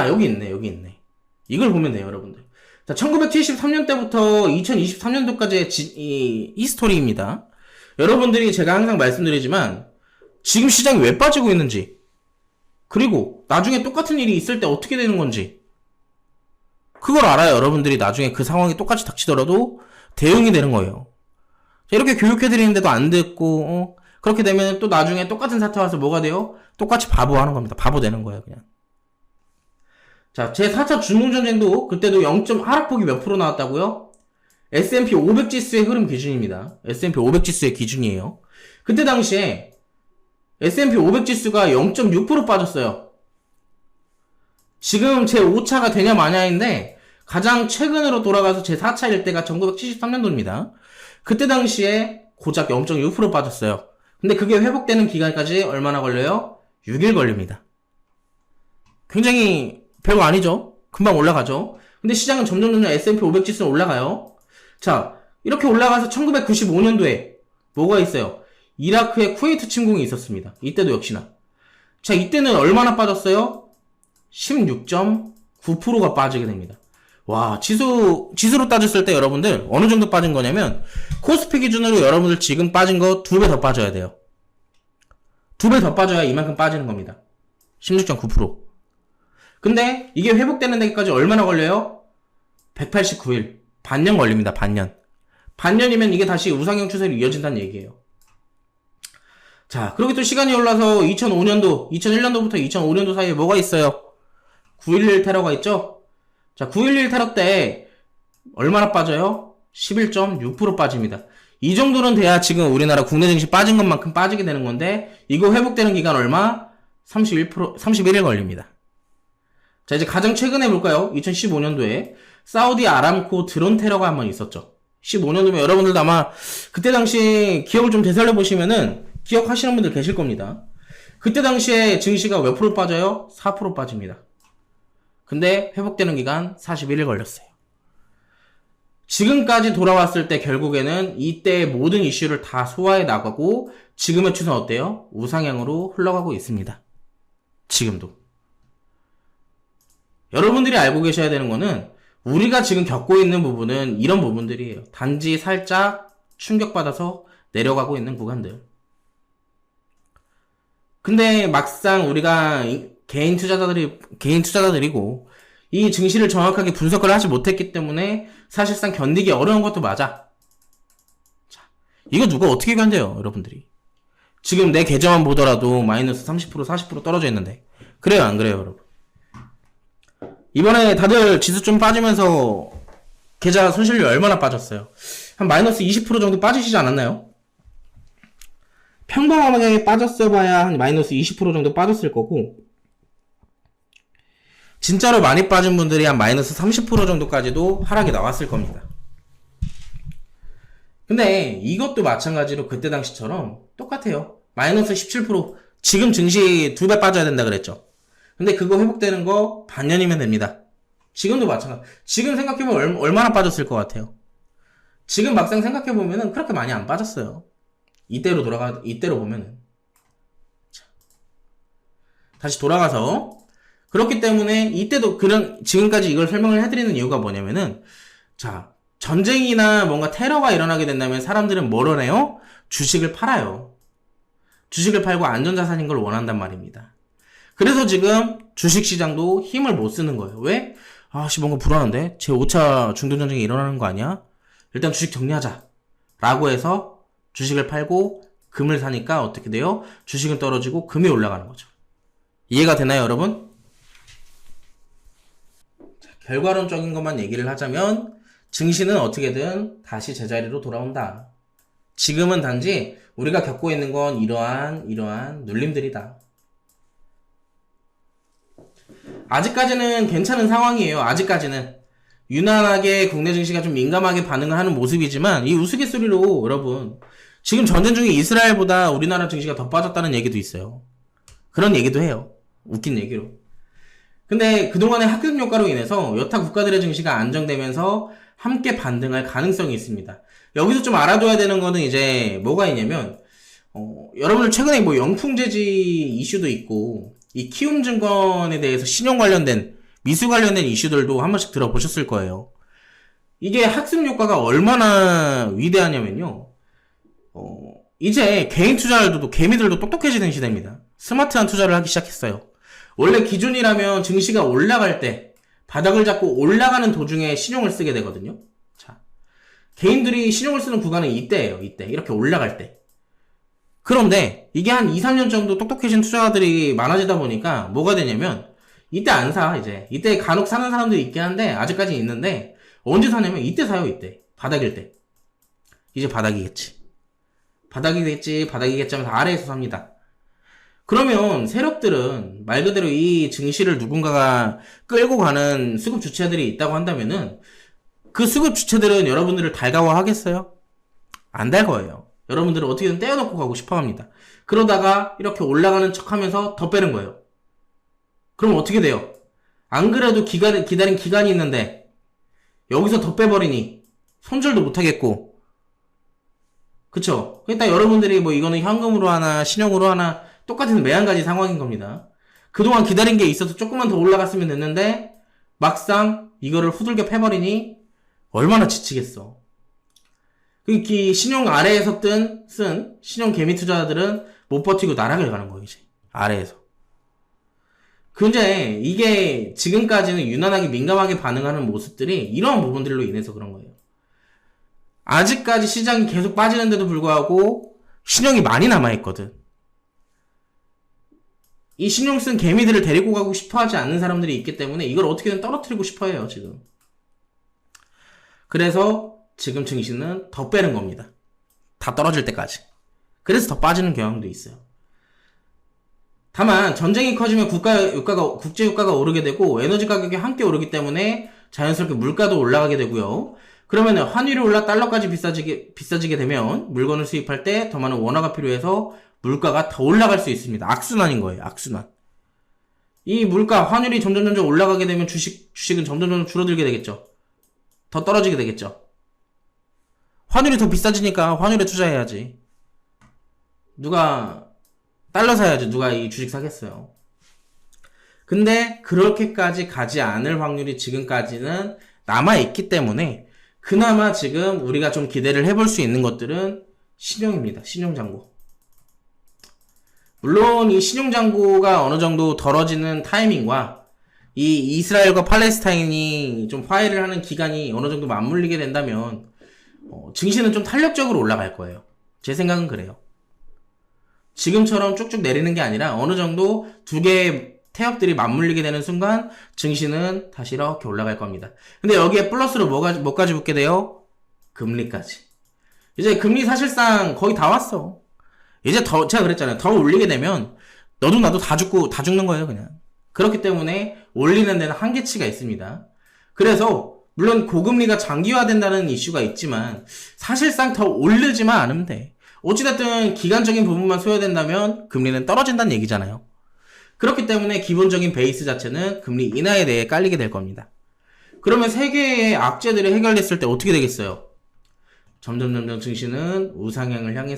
여기 있네. 이걸 보면 돼요, 여러분들. 자, 1973년 때부터 2023년도까지의 이 스토리입니다. 여러분들이 제가 항상 말씀드리지만, 지금 시장이 왜 빠지고 있는지, 그리고 나중에 똑같은 일이 있을 때 어떻게 되는 건지, 그걸 알아요. 여러분들이 나중에 그 상황이 똑같이 닥치더라도 대응이 되는 거예요. 이렇게 교육해드리는데도 안 듣고, 그렇게 되면 또 나중에 똑같은 사태 와서 뭐가 돼요? 똑같이 바보 하는 겁니다. 바보 되는 거예요, 그냥. 자, 제4차 중동전쟁도 그때도 하락폭이 몇 프로 나왔다고요? S&P 500 지수의 흐름 기준입니다. S&P 500 지수의 기준이에요. 그때 당시에 S&P 500 지수가 0.6% 빠졌어요. 지금 제5차가 되냐 마냐인데 가장 최근으로 돌아가서 제4차일 때가 1973년도입니다. 그때 당시에 고작 0.6% 빠졌어요. 근데 그게 회복되는 기간까지 얼마나 걸려요? 6일 걸립니다. 굉장히 별거 아니죠? 금방 올라가죠? 근데 시장은 점점 S&P 500 지수는 올라가요. 자, 이렇게 올라가서 1995년도에 뭐가 있어요? 이라크의 쿠웨이트 침공이 있었습니다. 이때도 역시나. 자, 이때는 얼마나 빠졌어요? 16.9%가 빠지게 됩니다. 와, 지수로 따졌을 때 여러분들 어느 정도 빠진 거냐면 코스피 기준으로 여러분들 지금 빠진 거 2배 더 빠져야 돼요. 2배 더 빠져야 이만큼 빠지는 겁니다. 16.9%. 근데 이게 회복되는 데까지 얼마나 걸려요? 189일. 반년 걸립니다. 반년. 반년이면 이게 다시 우상향 추세로 이어진다는 얘기예요. 자, 그리고 또 시간이 올라서 2005년도, 2001년도부터 2005년도 사이에 뭐가 있어요? 9.11 테러가 있죠? 자, 9.11 테러 때 얼마나 빠져요? 11.6% 빠집니다. 이 정도는 돼야 지금 우리나라 국내 증시 빠진 것만큼 빠지게 되는 건데 이거 회복되는 기간 얼마? 31일 걸립니다. 자, 이제 가장 최근에 볼까요? 2015년도에 사우디 아람코 드론 테러가 한번 있었죠. 15년도면 여러분들도 아마 그때 당시 기억을 좀 되살려 보시면은 기억하시는 분들 계실 겁니다. 그때 당시에 증시가 몇 프로 빠져요? 4% 빠집니다. 근데 회복되는 기간 41일 걸렸어요. 지금까지 돌아왔을 때 결국에는 이때의 모든 이슈를 다 소화해 나가고 지금의 추세는 어때요? 우상향으로 흘러가고 있습니다. 지금도. 여러분들이 알고 계셔야 되는 거는 우리가 지금 겪고 있는 부분은 이런 부분들이에요. 단지 살짝 충격받아서 내려가고 있는 구간들. 근데 막상 우리가 개인 투자자들이고 이 증시를 정확하게 분석을 하지 못했기 때문에 사실상 견디기 어려운 것도 맞아. 자, 이거 누가 어떻게 견뎌요, 여러분들이? 지금 내 계좌만 보더라도 마이너스 30%, 40% 떨어져 있는데. 그래요, 안 그래요, 여러분? 이번에 다들 지수 좀 빠지면서 계좌 손실률 얼마나 빠졌어요? 한 마이너스 20% 정도 빠지시지 않았나요? 평범하게 빠졌어 봐야 한 마이너스 20% 정도 빠졌을 거고, 진짜로 많이 빠진 분들이 한 마이너스 30% 정도까지도 하락이 나왔을 겁니다. 근데 이것도 마찬가지로 그때 당시처럼 똑같아요. 마이너스 17%. 지금 증시 2배 빠져야 된다 그랬죠. 근데 그거 회복되는 거 반년이면 됩니다. 지금도 마찬가지. 지금 생각해보면 얼마나 빠졌을 것 같아요. 지금 막상 생각해보면은 그렇게 많이 안 빠졌어요. 이때로 보면은. 자, 다시 돌아가서. 그렇기 때문에 이때도 지금까지 이걸 설명을 해드리는 이유가 뭐냐면은, 자, 전쟁이나 뭔가 테러가 일어나게 된다면 사람들은 뭘 원해요? 주식을 팔아요. 주식을 팔고 안전자산인 걸 원한단 말입니다. 그래서 지금 주식시장도 힘을 못 쓰는 거예요. 왜? 뭔가 불안한데? 제5차 중동전쟁이 일어나는 거 아니야? 일단 주식 정리하자. 라고 해서 주식을 팔고 금을 사니까 어떻게 돼요? 주식은 떨어지고 금이 올라가는 거죠. 이해가 되나요, 여러분? 자, 결과론적인 것만 얘기를 하자면 증시는 어떻게든 다시 제자리로 돌아온다. 지금은 단지 우리가 겪고 있는 건 이러한 눌림들이다. 아직까지는 괜찮은 상황이에요. 아직까지는. 유난하게 국내 증시가 좀 민감하게 반응을 하는 모습이지만 이 우스갯소리로 여러분 지금 전쟁 중에 이스라엘보다 우리나라 증시가 더 빠졌다는 얘기도 있어요. 그런 얘기도 해요. 웃긴 얘기로. 근데 그동안의 학습 효과로 인해서 여타 국가들의 증시가 안정되면서 함께 반등할 가능성이 있습니다. 여기서 좀 알아둬야 되는 거는 이제 뭐가 있냐면 여러분들 최근에 뭐 영풍재지 이슈도 있고 이 키움증권에 대해서 신용 관련된 미수 관련된 이슈들도 한 번씩 들어보셨을 거예요. 이게 학습 효과가 얼마나 위대하냐면요. 이제 개인 투자자들도 개미들도 똑똑해지는 시대입니다. 스마트한 투자를 하기 시작했어요. 원래 기준이라면 증시가 올라갈 때 바닥을 잡고 올라가는 도중에 신용을 쓰게 되거든요. 자, 개인들이 신용을 쓰는 구간은 이때예요. 이때 이렇게 올라갈 때. 그런데 이게 한 2, 3년 정도 똑똑해진 투자자들이 많아지다 보니까 뭐가 되냐면 이때 안 사. 이제 이때 간혹 사는 사람들이 있긴 한데 아직까지 있는데 언제 사냐면 이때 사요. 이때 바닥일 때. 이제 바닥이겠지 하면서 아래에서 삽니다. 그러면 세력들은 말 그대로 이 증시를 누군가가 끌고 가는 수급 주체들이 있다고 한다면은 그 수급 주체들은 여러분들을 달가워하겠어요? 안 달 거예요. 여러분들은 어떻게든 떼어놓고 가고 싶어 합니다. 그러다가 이렇게 올라가는 척 하면서 더 빼는 거예요. 그럼 어떻게 돼요? 안 그래도 기다린 기간이 있는데 여기서 더 빼버리니 손절도 못하겠고 그쵸? 그러니까 여러분들이 뭐 이거는 현금으로 하나 신용으로 하나 똑같은 매한가지 상황인 겁니다. 그동안 기다린 게 있어서 조금만 더 올라갔으면 됐는데 막상 이거를 후들겨 패버리니 얼마나 지치겠어. 이 신용 아래에서 쓴 신용 개미 투자자들은 못 버티고 나락을 가는 거예요, 이제. 아래에서. 근데 이게 지금까지는 유난하게 민감하게 반응하는 모습들이 이런 부분들로 인해서 그런 거예요. 아직까지 시장이 계속 빠지는데도 불구하고 신용이 많이 남아있거든. 이 신용 쓴 개미들을 데리고 가고 싶어 하지 않는 사람들이 있기 때문에 이걸 어떻게든 떨어뜨리고 싶어 해요, 지금. 그래서 지금 증시는 더 빼는 겁니다. 다 떨어질 때까지. 그래서 더 빠지는 경향도 있어요. 다만 전쟁이 커지면 국제 유가가 오르게 되고 에너지 가격이 함께 오르기 때문에 자연스럽게 물가도 올라가게 되고요. 그러면 환율이 올라 달러까지 비싸지게 되면 물건을 수입할 때 더 많은 원화가 필요해서 물가가 더 올라갈 수 있습니다. 악순환인 거예요. 악순환. 이 물가, 환율이 점점 올라가게 되면 주식은 점점 줄어들게 되겠죠. 더 떨어지게 되겠죠. 환율이 더 비싸지니까 환율에 투자해야지. 누가 달러 사야지. 누가 이 주식 사겠어요. 근데 그렇게까지 가지 않을 확률이 지금까지는 남아있기 때문에 그나마 지금 우리가 좀 기대를 해볼 수 있는 것들은 신용입니다. 신용장고. 물론 이 신용장고가 어느 정도 덜어지는 타이밍과 이 이스라엘과 팔레스타인이 좀 화해를 하는 기간이 어느 정도 맞물리게 된다면 증시는 좀 탄력적으로 올라갈 거예요. 제 생각은 그래요. 지금처럼 쭉쭉 내리는 게 아니라 어느 정도 두 개의 태엽들이 맞물리게 되는 순간 증시는 다시 이렇게 올라갈 겁니다. 근데 여기에 플러스로 뭐까지 붙게 돼요? 금리까지. 이제 금리 사실상 거의 다 왔어. 이제 제가 그랬잖아요. 더 올리게 되면 너도 나도 다 죽는 거예요, 그냥. 그렇기 때문에 올리는 데는 한계치가 있습니다. 그래서 물론 고금리가 장기화된다는 이슈가 있지만 사실상 더 오르지만 않으면 돼. 어찌됐든 기간적인 부분만 소요된다면 금리는 떨어진다는 얘기잖아요. 그렇기 때문에 기본적인 베이스 자체는 금리 인하에 대해 깔리게 될 겁니다. 그러면 세계의 악재들이 해결됐을 때 어떻게 되겠어요? 점점 증시는 우상향을 향해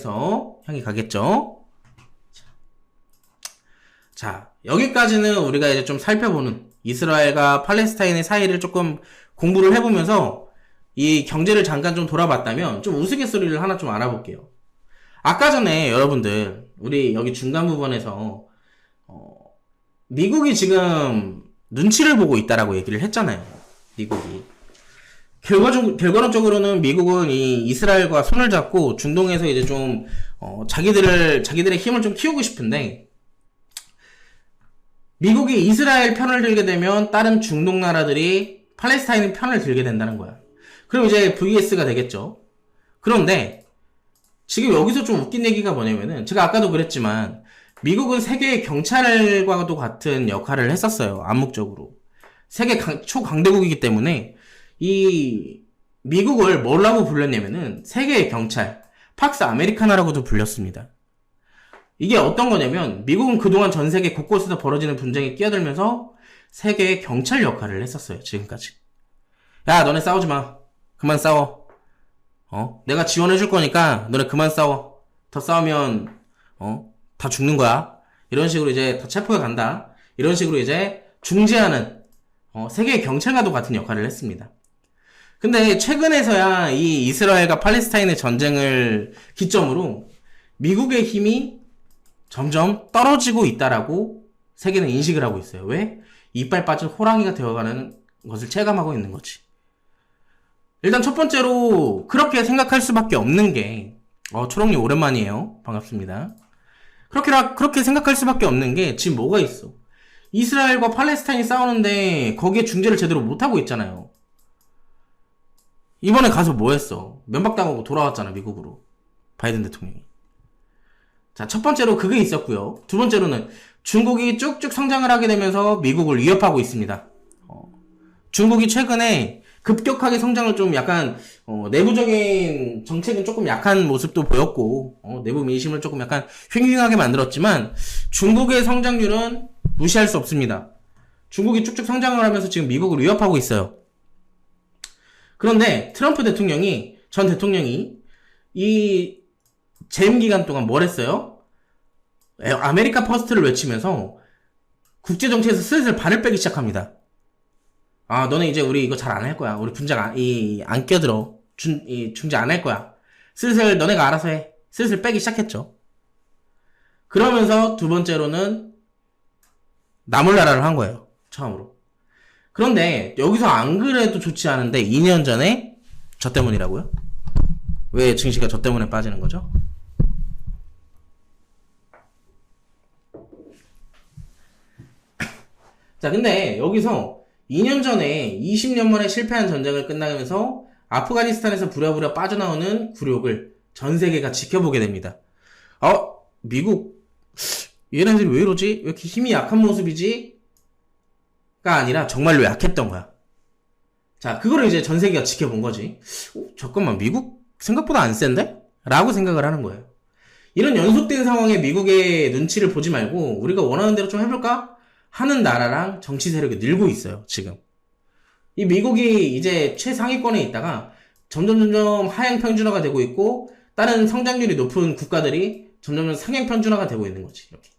가겠죠? 자, 여기까지는 우리가 이제 좀 살펴보는 이스라엘과 팔레스타인의 사이를 조금 공부를 해보면서 이 경제를 잠깐 좀 돌아봤다면 좀 우스갯소리를 하나 좀 알아볼게요. 아까 전에 여러분들 우리 여기 중간 부분에서 미국이 지금 눈치를 보고 있다라고 얘기를 했잖아요. 미국이. 결과론적으로는 미국은 이 이스라엘과 손을 잡고 중동에서 이제 좀 자기들의 힘을 좀 키우고 싶은데 미국이 이스라엘 편을 들게 되면 다른 중동 나라들이 팔레스타인 편을 들게 된다는 거야. 그럼 이제 VS가 되겠죠. 그런데 지금 여기서 좀 웃긴 얘기가 뭐냐면은 제가 아까도 그랬지만 미국은 세계의 경찰과도 같은 역할을 했었어요. 암묵적으로. 세계 초강대국이기 때문에 이 미국을 뭐라고 불렀냐면은 세계의 경찰, 팍스 아메리카나라고도 불렸습니다. 이게 어떤 거냐면 미국은 그동안 전 세계 곳곳에서 벌어지는 분쟁에 끼어들면서 세계의 경찰 역할을 했었어요. 지금까지. 야, 너네 싸우지 마. 그만 싸워. 내가 지원해줄 거니까 너네 그만 싸워. 더 싸우면 다 죽는 거야. 이런 식으로 이제 다 체포해 간다. 이런 식으로 이제 중재하는 세계의 경찰과도 같은 역할을 했습니다. 근데 최근에서야 이 이스라엘과 팔레스타인의 전쟁을 기점으로 미국의 힘이 점점 떨어지고 있다라고 세계는 인식을 하고 있어요. 왜? 이빨 빠진 호랑이가 되어가는 것을 체감하고 있는 거지. 일단 첫 번째로 그렇게 생각할 수밖에 없는 게 초롱님 오랜만이에요. 반갑습니다. 그렇게 생각할 수밖에 없는 게 지금 뭐가 있어? 이스라엘과 팔레스타인이 싸우는데 거기에 중재를 제대로 못하고 있잖아요. 이번에 가서 뭐 했어? 면박당하고 돌아왔잖아, 미국으로. 바이든 대통령이. 자, 첫 번째로 그게 있었고요. 두 번째로는 중국이 쭉쭉 성장을 하게 되면서 미국을 위협하고 있습니다. 중국이 최근에 급격하게 성장을 좀 약간 내부적인 정책은 조금 약한 모습도 보였고 내부 민심을 조금 약간 휑휑하게 만들었지만 중국의 성장률은 무시할 수 없습니다. 중국이 쭉쭉 성장을 하면서 지금 미국을 위협하고 있어요. 그런데 트럼프 전 대통령이 이 재임 기간 동안 뭘 했어요? 아메리카 퍼스트를 외치면서 국제정치에서 슬슬 발을 빼기 시작합니다. 아, 너네 이제 우리 이거 잘 안 할 거야. 우리 분쟁 안 껴들어. 중재 안 할 거야. 슬슬 너네가 알아서 해. 슬슬 빼기 시작했죠. 그러면서 두 번째로는 나몰라라를 한 거예요. 처음으로. 그런데 여기서 안 그래도 좋지 않은데 2년 전에 저 때문이라고요? 왜 증시가 저 때문에 빠지는 거죠? 자, 근데 여기서 2년 전에 20년 만에 실패한 전쟁을 끝나면서 아프가니스탄에서 부랴부랴 빠져나오는 굴욕을 전 세계가 지켜보게 됩니다. 미국 얘네들이 왜 이러지? 왜 이렇게 힘이 약한 모습이지? 가 아니라 정말로 약했던 거야. 자, 그거를 이제 전 세계가 지켜본 거지. 잠깐만, 미국 생각보다 안 센데? 라고 생각을 하는 거예요. 이런 연속된 상황에 미국의 눈치를 보지 말고 우리가 원하는 대로 좀 해볼까? 하는 나라랑 정치 세력이 늘고 있어요, 지금. 이 미국이 이제 최상위권에 있다가 점점 하향 평준화가 되고 있고, 다른 성장률이 높은 국가들이 점점 상향 평준화가 되고 있는 거지, 이렇게.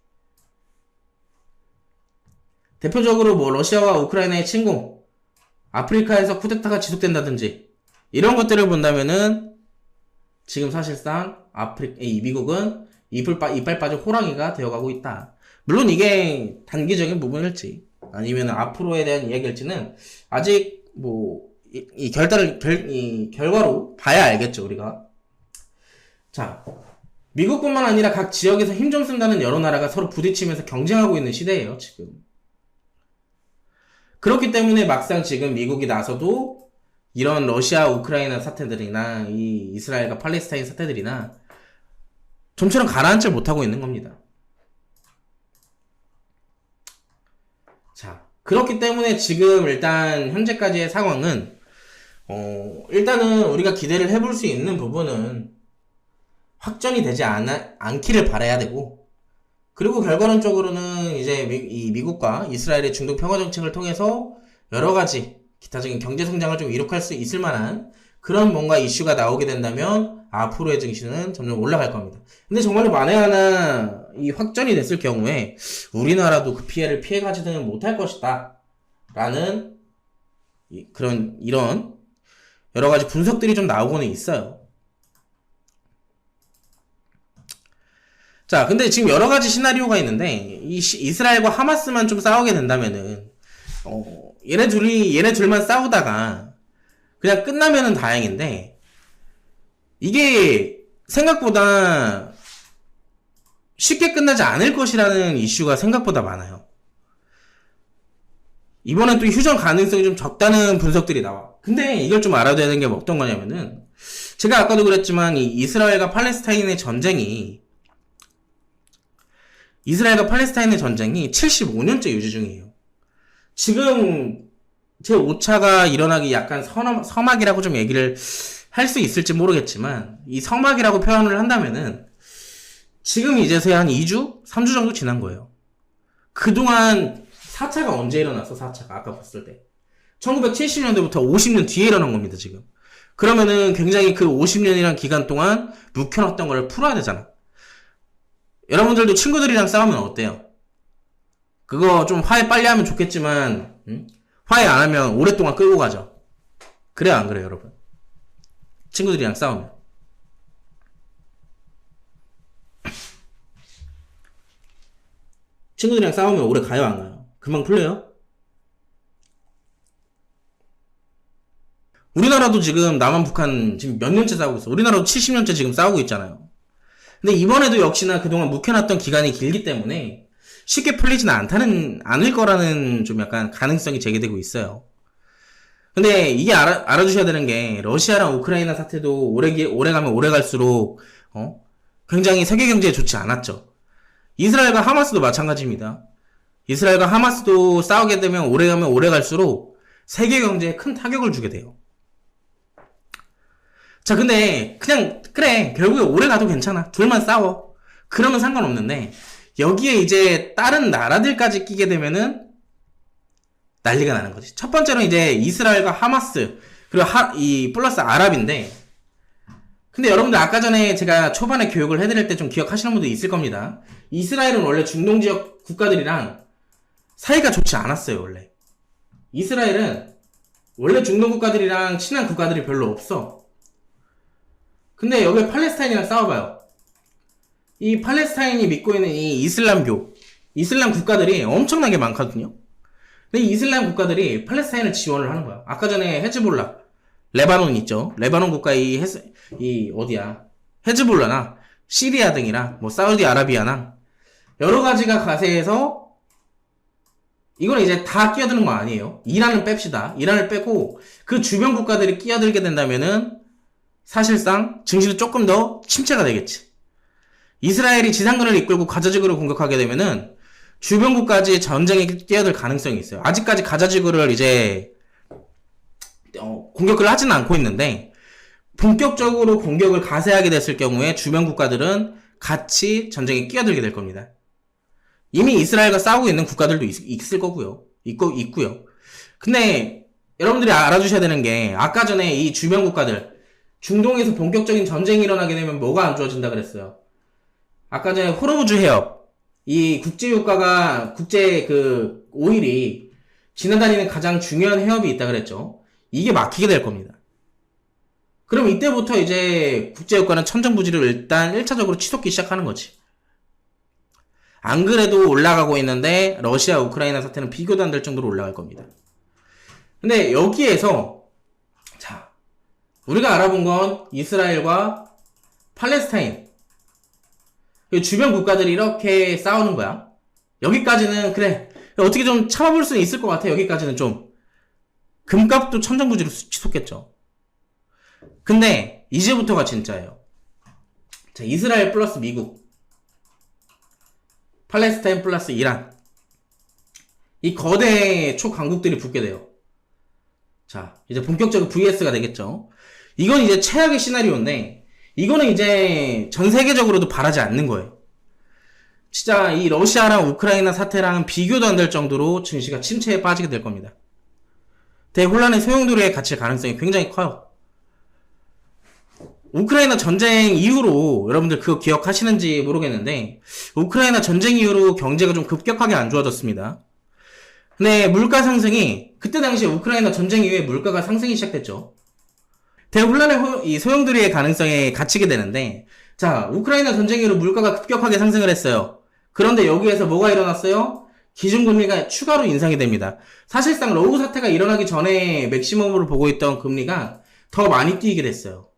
대표적으로 뭐 러시아와 우크라이나의 침공, 아프리카에서 쿠데타가 지속된다든지 이런 것들을 본다면은 지금 사실상 이 미국은 이빨 빠진 호랑이가 되어가고 있다. 물론 이게 단기적인 부분일지 아니면 앞으로에 대한 이야기일지는 아직 뭐 이 결과로 봐야 알겠죠, 우리가. 자, 미국뿐만 아니라 각 지역에서 힘 좀 쓴다는 여러 나라가 서로 부딪히면서 경쟁하고 있는 시대예요, 지금. 그렇기 때문에 막상 지금 미국이 나서도 이런 러시아, 우크라이나 사태들이나 이 이스라엘과 팔레스타인 사태들이나 좀처럼 가라앉지 못하고 있는 겁니다. 자, 그렇기 때문에 지금 일단 현재까지의 상황은 일단은 우리가 기대를 해볼 수 있는 부분은 확전이 되지 않기를 바라야 되고, 그리고 결과론적으로는 이제 이 미국과 이스라엘의 중동 평화 정책을 통해서 여러 가지 기타적인 경제 성장을 좀 이룩할 수 있을 만한 그런 뭔가 이슈가 나오게 된다면 앞으로의 증시는 점점 올라갈 겁니다. 근데 정말로 만에 하나 이 확전이 됐을 경우에 우리나라도 그 피해를 피해가지는 못할 것이다 라는 이런 여러 가지 분석들이 좀 나오고는 있어요. 자, 근데 지금 여러 가지 시나리오가 있는데 이스라엘과 하마스만 좀 싸우게 된다면은 얘네 둘만 싸우다가 그냥 끝나면은 다행인데, 이게 생각보다 쉽게 끝나지 않을 것이라는 이슈가 생각보다 많아요. 이번엔 또 휴전 가능성이 좀 적다는 분석들이 나와. 근데 이걸 좀 알아둬야 되는 게 어떤 거냐면은, 제가 아까도 그랬지만 이 이스라엘과 팔레스타인의 전쟁이 75년째 유지 중이에요. 지금 제5차가 일어나기 약간 서막이라고 좀 얘기를 할 수 있을지 모르겠지만, 이 서막이라고 표현을 한다면은 지금 이제서야 한 2주? 3주 정도 지난 거예요. 그동안 4차가 언제 일어났어? 4차가 아까 봤을 때 1970년대부터 50년 뒤에 일어난 겁니다, 지금. 그러면은 굉장히 그 50년이란 기간 동안 묵혀놨던 걸 풀어야 되잖아. 여러분들도 친구들이랑 싸우면 어때요? 그거 좀 화해 빨리 하면 좋겠지만, 화해 안 하면 오랫동안 끌고 가죠. 그래요, 안 그래요, 여러분? 친구들이랑 싸우면. 친구들이랑 싸우면 오래 가요, 안 가요? 금방 풀려요? 우리나라도 지금 남한, 북한 지금 몇 년째 싸우고 있어. 우리나라도 70년째 지금 싸우고 있잖아요. 근데 이번에도 역시나 그동안 묵혀놨던 기간이 길기 때문에 쉽게 풀리지는 않을 거라는 좀 약간 가능성이 제기되고 있어요. 근데 이게 알아주셔야 되는 게, 러시아랑 우크라이나 사태도 오래 가면 오래 갈수록 굉장히 세계 경제에 좋지 않았죠. 이스라엘과 하마스도 마찬가지입니다. 이스라엘과 하마스도 싸우게 되면 오래 가면 오래 갈수록 세계 경제에 큰 타격을 주게 돼요. 자, 근데 그냥 그래, 결국에 오래 가도 괜찮아, 둘만 싸워, 그러면 상관없는데, 여기에 이제 다른 나라들까지 끼게 되면은 난리가 나는 거지. 첫 번째로 이제 이스라엘과 하마스, 그리고 플러스 아랍인데, 근데 여러분들 아까 전에 제가 초반에 교육을 해드릴 때 좀 기억하시는 분도 있을 겁니다. 이스라엘은 원래 중동 지역 국가들이랑 사이가 좋지 않았어요, 원래. 이스라엘은 원래 중동 국가들이랑 친한 국가들이 별로 없어. 근데 여기 팔레스타인이랑 싸워봐요. 이 팔레스타인이 믿고 있는 이 이슬람 국가들이 엄청나게 많거든요. 근데 이 이슬람 국가들이 팔레스타인을 지원을 하는 거야. 아까 전에 헤즈볼라, 레바논 있죠. 레바논 국가 헤즈볼라나 시리아 등이나 뭐 사우디아라비아나 여러 가지가 가세해서, 이건 이제 다 끼어드는 거 아니에요. 이란을 뺍시다. 이란을 빼고 그 주변 국가들이 끼어들게 된다면은 사실상 증시도 조금 더 침체가 되겠지. 이스라엘이 지상군을 이끌고 가자지구를 공격하게 되면은 주변 국가까지 전쟁에 끼어들 가능성이 있어요. 아직까지 가자지구를 이제 공격을 하지는 않고 있는데, 본격적으로 공격을 가세하게 됐을 경우에 주변 국가들은 같이 전쟁에 끼어들게 될 겁니다. 이미 이스라엘과 싸우고 있는 국가들도 있을 거고요. 있고요. 근데 여러분들이 알아주셔야 되는 게 아까 전에 이 주변 국가들 중동에서 본격적인 전쟁이 일어나게 되면 뭐가 안 좋아진다 그랬어요. 아까 전에 호르무즈 해협 이 국제 오일이 지나다니는 가장 중요한 해협이 있다 그랬죠. 이게 막히게 될 겁니다. 그럼 이때부터 이제 국제유가는 천정부지를 일단 1차적으로 치솟기 시작하는 거지. 안 그래도 올라가고 있는데 러시아 우크라이나 사태는 비교도 안 될 정도로 올라갈 겁니다. 근데 여기에서 자 우리가 알아본 건 이스라엘과 팔레스타인 주변 국가들이 이렇게 싸우는 거야. 여기까지는 그래 어떻게 좀 참아볼 수는 있을 것 같아. 여기까지는 좀 금값도 천정부지로 치솟겠죠. 근데 이제부터가 진짜예요. 자, 이스라엘 플러스 미국, 팔레스타인 플러스 이란, 이 거대 초강국들이 붙게 돼요. 자, 이제 본격적으로 VS가 되겠죠. 이건 이제 최악의 시나리오인데 이거는 이제 전 세계적으로도 바라지 않는 거예요. 진짜 이 러시아랑 우크라이나 사태랑 비교도 안 될 정도로 증시가 침체에 빠지게 될 겁니다. 대혼란의 소용돌이에 갇힐 가능성이 굉장히 커요. 우크라이나 전쟁 이후로 여러분들 그거 기억하시는지 모르겠는데 우크라이나 전쟁 이후로 경제가 좀 급격하게 안 좋아졌습니다. 근데 물가 상승이 그때 당시에 우크라이나 전쟁 이후에 물가가 상승이 시작됐죠. 대혼란의 이 소용돌이의 가능성에 갇히게 되는데 자 우크라이나 전쟁 이후로 물가가 급격하게 상승을 했어요. 그런데 여기에서 뭐가 일어났어요? 기준금리가 추가로 인상이 됩니다. 사실상 러우 사태가 일어나기 전에 맥시멈으로 보고 있던 금리가 더 많이 뛰게 됐어요.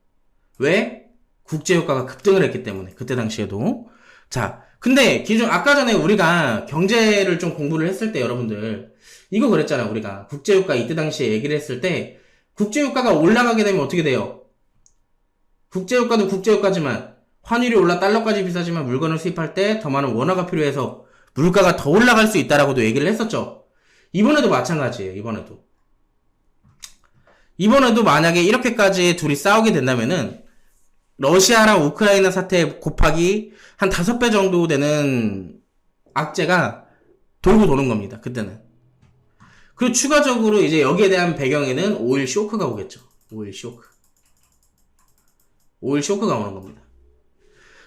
왜? 국제유가가 급등을 했기 때문에 그때 당시에도. 자 근데 아까 전에 우리가 경제를 좀 공부를 했을 때 여러분들 이거 그랬잖아. 우리가 국제유가 이때 당시에 얘기를 했을 때 국제유가가 올라가게 되면 어떻게 돼요? 국제유가도 국제유가지만 환율이 올라 달러까지 비싸지만 물건을 수입할 때 더 많은 원화가 필요해서 물가가 더 올라갈 수 있다라고도 얘기를 했었죠. 이번에도 마찬가지예요. 이번에도 만약에 이렇게까지 둘이 싸우게 된다면은 러시아랑 우크라이나 사태 곱하기 한 5배 정도 되는 악재가 돌고 도는 겁니다. 그때는. 그리고 추가적으로 이제 여기에 대한 배경에는 오일 쇼크가 오겠죠. 오일 쇼크가 오는 겁니다.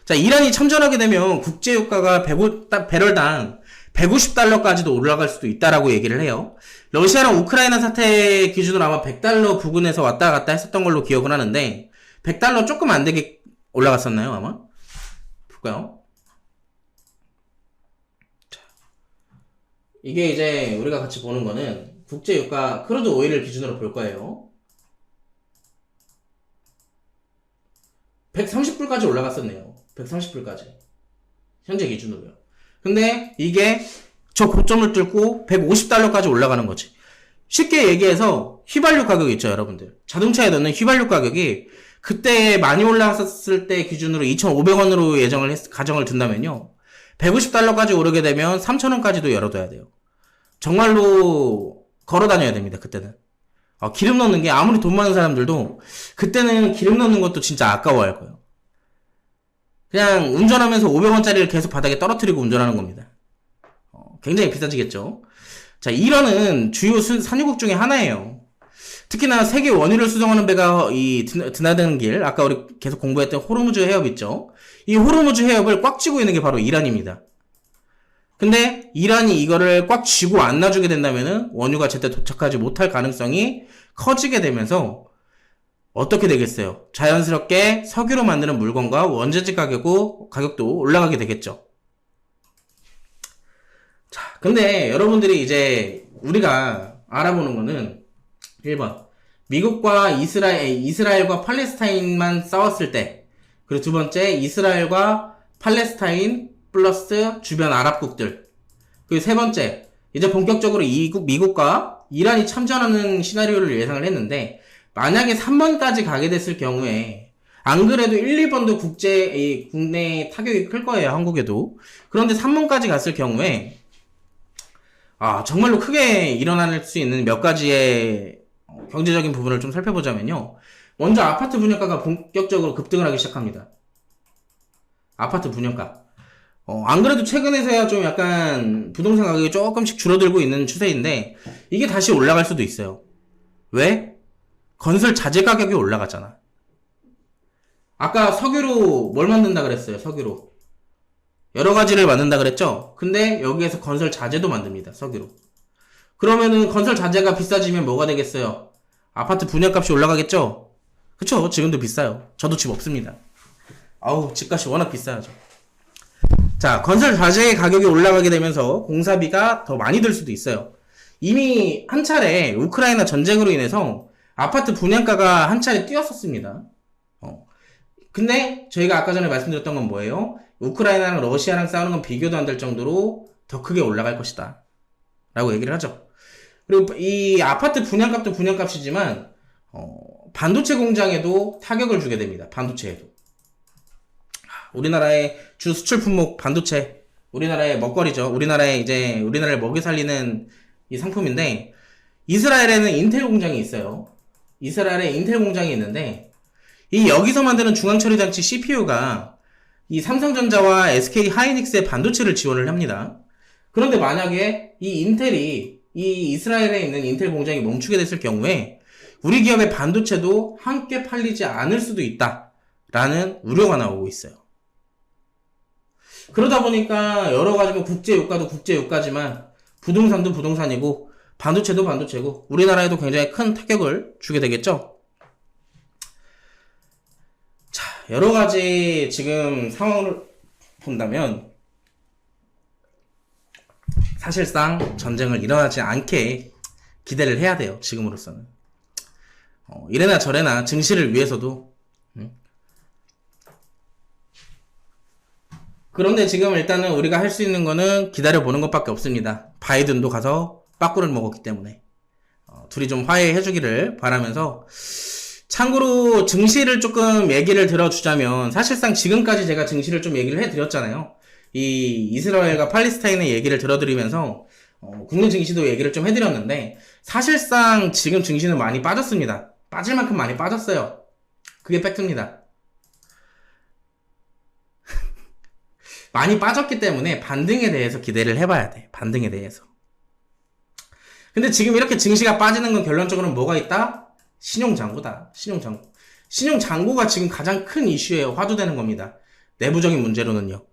자, 이란이 참전하게 되면 국제유가가 배럴당 150달러까지도 올라갈 수도 있다라고 얘기를 해요. 러시아랑 우크라이나 사태 기준으로 아마 100달러 부근에서 왔다 갔다 했었던 걸로 기억을 하는데 100달러 조금 안 되게 올라갔었나요, 아마? 볼까요? 자, 이게 이제 우리가 같이 보는 거는 국제유가 크루드 오일을 기준으로 볼 거예요. 130불까지 올라갔었네요. 130불까지. 현재 기준으로요. 근데 이게 저 고점을 뚫고 150달러까지 올라가는 거지. 쉽게 얘기해서 휘발유 가격 있죠, 여러분들. 자동차에 넣는 휘발유 가격이 그때 많이 올라갔을 때 기준으로 2,500원으로 가정을 둔다면요. 150달러까지 오르게 되면 3,000원까지도 열어둬야 돼요. 정말로 걸어 다녀야 됩니다, 그때는. 기름 넣는 게 아무리 돈 많은 사람들도 그때는 기름 넣는 것도 진짜 아까워할 거예요. 그냥 운전하면서 500원짜리를 계속 바닥에 떨어뜨리고 운전하는 겁니다. 굉장히 비싸지겠죠. 자, 이란은 주요 산유국 중에 하나예요. 특히나 세계 원유를 수송하는 배가 드나드는 길, 아까 우리 계속 공부했던 호르무즈 해협 있죠. 이 호르무즈 해협을 꽉 쥐고 있는 게 바로 이란입니다. 근데 이란이 이거를 꽉 쥐고 안 놔주게 된다면은 원유가 제때 도착하지 못할 가능성이 커지게 되면서 어떻게 되겠어요? 자연스럽게 석유로 만드는 물건과 원재재 가격도 올라가게 되겠죠. 자, 근데 여러분들이 이제 우리가 알아보는 거는 1번 미국과 이스라엘과 팔레스타인만 싸웠을 때, 그리고 두 번째 이스라엘과 팔레스타인 플러스 주변 아랍국들, 그리고 세 번째 이제 본격적으로 미국과 이란이 참전하는 시나리오를 예상을 했는데 만약에 3번까지 가게 됐을 경우에 안 그래도 1, 2번도 국내 타격이 클 거예요. 한국에도. 그런데 3번까지 갔을 경우에 정말로 크게 일어날 수 있는 몇 가지의 경제적인 부분을 좀 살펴보자면요. 먼저 아파트 분양가가 본격적으로 급등을 하기 시작합니다. 아파트 분양가. 안 그래도 최근에서야 좀 약간 부동산 가격이 조금씩 줄어들고 있는 추세인데, 이게 다시 올라갈 수도 있어요. 왜? 건설 자재 가격이 올라갔잖아. 아까 석유로 뭘 만든다 그랬어요, 석유로. 여러 가지를 만든다 그랬죠? 근데 여기에서 건설 자재도 만듭니다, 석유로. 그러면은 건설 자재가 비싸지면 뭐가 되겠어요? 아파트 분양값이 올라가겠죠? 그쵸? 지금도 비싸요. 저도 집 없습니다. 아우, 집값이 워낙 비싸죠. 자, 건설 자재의 가격이 올라가게 되면서 공사비가 더 많이 들 수도 있어요. 이미 한 차례 우크라이나 전쟁으로 인해서 아파트 분양가가 한 차례 뛰었었습니다. 근데 저희가 아까 전에 말씀드렸던 건 뭐예요? 우크라이나랑 러시아랑 싸우는 건 비교도 안 될 정도로 더 크게 올라갈 것이다 라고 얘기를 하죠. 그리고 이 아파트 분양값도 분양값이지만 반도체 공장에도 타격을 주게 됩니다. 반도체에도. 우리나라의 주 수출 품목 반도체, 우리나라의 먹거리죠. 우리나라를 먹여 살리는 이 상품인데, 이스라엘에는 인텔 공장이 있어요. 이스라엘에 인텔 공장이 있는데, 이 여기서 만드는 중앙처리장치 CPU가 이 삼성전자와 SK 하이닉스의 반도체를 지원을 합니다. 그런데 만약에 이 인텔이 이 이스라엘에 있는 인텔 공장이 멈추게 됐을 경우에 우리 기업의 반도체도 함께 팔리지 않을 수도 있다라는 우려가 나오고 있어요. 그러다 보니까 여러 가지 국제유가도 국제유가지만 부동산도 부동산이고 반도체도 반도체고 우리나라에도 굉장히 큰 타격을 주게 되겠죠. 자, 여러 가지 지금 상황을 본다면 사실상 전쟁을 일어나지 않게 기대를 해야 돼요. 지금으로서는. 이래나 저래나 증시를 위해서도. 그런데 지금 일단은 우리가 할 수 있는 거는 기다려보는 것밖에 없습니다. 바이든도 가서 빠꾸를 먹었기 때문에. 둘이 좀 화해해주기를 바라면서. 참고로 증시를 조금 얘기를 들어주자면, 사실상 지금까지 제가 증시를 좀 얘기를 해드렸잖아요. 이 이스라엘과 팔레스타인의 얘기를 들어드리면서 국내 증시도 얘기를 좀 해드렸는데, 사실상 지금 증시는 많이 빠졌습니다. 빠질 만큼 많이 빠졌어요. 그게 팩트입니다. 많이 빠졌기 때문에 반등에 대해서 기대를 해봐야 돼. 반등에 대해서. 근데 지금 이렇게 증시가 빠지는 건 결론적으로는 뭐가 있다? 신용장고다. 신용장고. 신용장고가 지금 가장 큰 이슈예요. 화두되는 겁니다. 내부적인 문제로는요.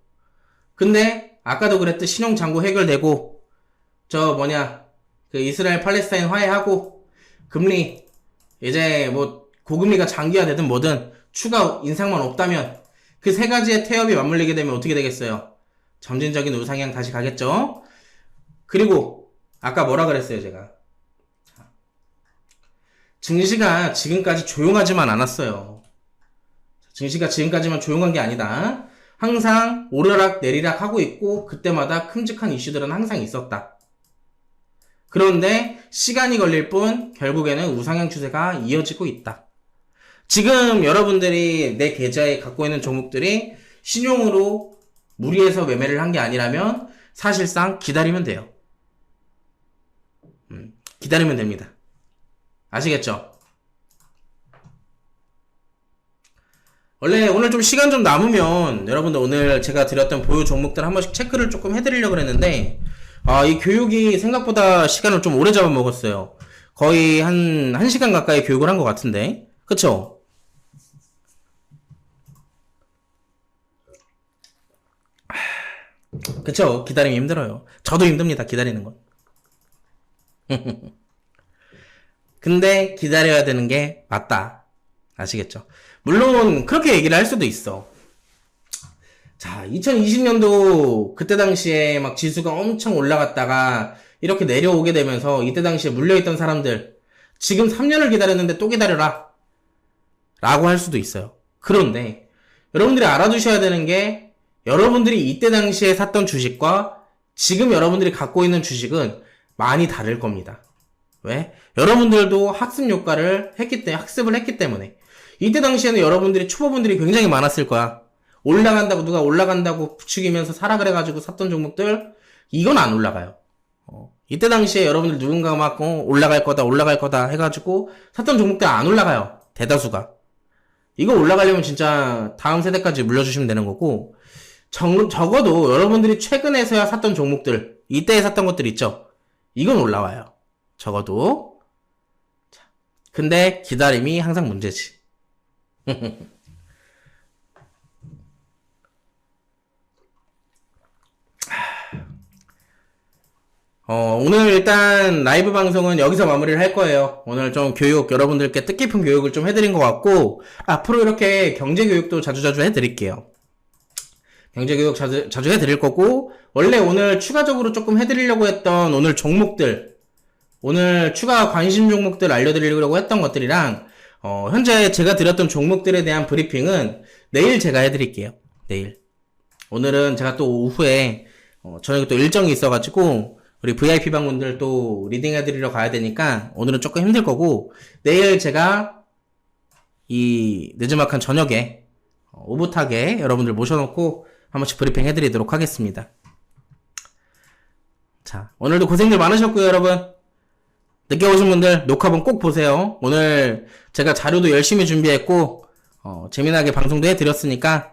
근데 아까도 그랬듯 신용장고 해결되고 그 이스라엘 팔레스타인 화해하고 금리 이제 고금리가 장기화되든 뭐든 추가 인상만 없다면 그 세 가지의 태엽이 맞물리게 되면 어떻게 되겠어요? 점진적인 우상향 다시 가겠죠? 그리고 아까 뭐라 그랬어요, 제가? 증시가 지금까지 조용하지만 않았어요. 증시가 지금까지만 조용한 게 아니다. 항상 오르락 내리락 하고 있고 그때마다 큼직한 이슈들은 항상 있었다. 그런데 시간이 걸릴 뿐 결국에는 우상향 추세가 이어지고 있다. 지금 여러분들이 내 계좌에 갖고 있는 종목들이 신용으로 무리해서 매매를 한 게 아니라면 사실상 기다리면 돼요. 기다리면 됩니다. 아시겠죠? 원래 오늘 좀 시간 좀 남으면 여러분들 오늘 제가 드렸던 보유 종목들 한 번씩 체크를 조금 해드리려고 했는데 이 교육이 생각보다 시간을 좀 오래 잡아먹었어요. 거의 한 1시간 가까이 교육을 한 것 같은데 그쵸? 그쵸? 기다리기 힘들어요. 저도 힘듭니다. 기다리는 건. 근데 기다려야 되는 게 맞다. 아시겠죠? 물론 그렇게 얘기를 할 수도 있어. 자, 2020년도 그때 당시에 막 지수가 엄청 올라갔다가 이렇게 내려오게 되면서 이때 당시에 물려있던 사람들 지금 3년을 기다렸는데 또 기다려라 라고 할 수도 있어요. 그런데 여러분들이 알아두셔야 되는 게 여러분들이 이때 당시에 샀던 주식과 지금 여러분들이 갖고 있는 주식은 많이 다를 겁니다. 왜? 여러분들도 학습을 했기 때문에 이때 당시에는 여러분들이 초보분들이 굉장히 많았을 거야. 누가 올라간다고 부추기면서 사라 그래가지고 샀던 종목들 이건 안 올라가요. 이때 당시에 여러분들 누군가가 막 올라갈 거다 해가지고 샀던 종목들 안 올라가요. 대다수가. 이거 올라가려면 진짜 다음 세대까지 물려주시면 되는 거고 적어도 여러분들이 최근에서야 샀던 종목들, 이때에 샀던 것들 있죠? 이건 올라와요. 적어도. 자, 근데 기다림이 항상 문제지. 오늘 일단 라이브 방송은 여기서 마무리를 할 거예요. 오늘 좀 교육, 여러분들께 뜻깊은 교육을 좀 해드린 것 같고, 앞으로 이렇게 경제교육도 자주자주 해드릴게요. 경제교육 자주 해드릴 거고, 원래 오늘 추가적으로 조금 해드리려고 했던 오늘 종목들, 오늘 추가 관심 종목들 알려드리려고 했던 것들이랑, 현재 제가 드렸던 종목들에 대한 브리핑은 내일 제가 해드릴게요. 내일. 오늘은 제가 또 오후에, 저녁에 또 일정이 있어가지고, 우리 VIP 방문들 또 리딩 해드리러 가야 되니까 오늘은 조금 힘들 거고 내일 제가 이 늦지막한 저녁에 오붓하게 여러분들 모셔놓고 한 번씩 브리핑 해드리도록 하겠습니다. 자, 오늘도 고생들 많으셨고요, 여러분. 늦게 오신 분들 녹화본 꼭 보세요. 오늘 제가 자료도 열심히 준비했고 재미나게 방송도 해드렸으니까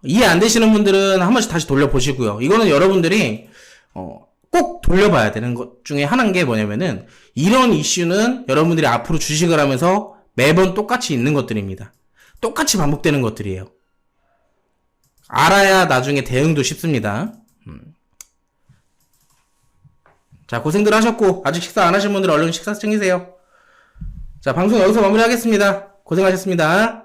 이해 안 되시는 분들은 한 번씩 다시 돌려보시고요. 이거는 여러분들이 꼭 돌려봐야 되는 것 중에 하나인 게 뭐냐면은 이런 이슈는 여러분들이 앞으로 주식을 하면서 매번 똑같이 있는 것들입니다. 똑같이 반복되는 것들이에요. 알아야 나중에 대응도 쉽습니다. 자, 고생들 하셨고 아직 식사 안 하신 분들 얼른 식사 챙기세요. 자, 방송 여기서 마무리하겠습니다. 고생하셨습니다.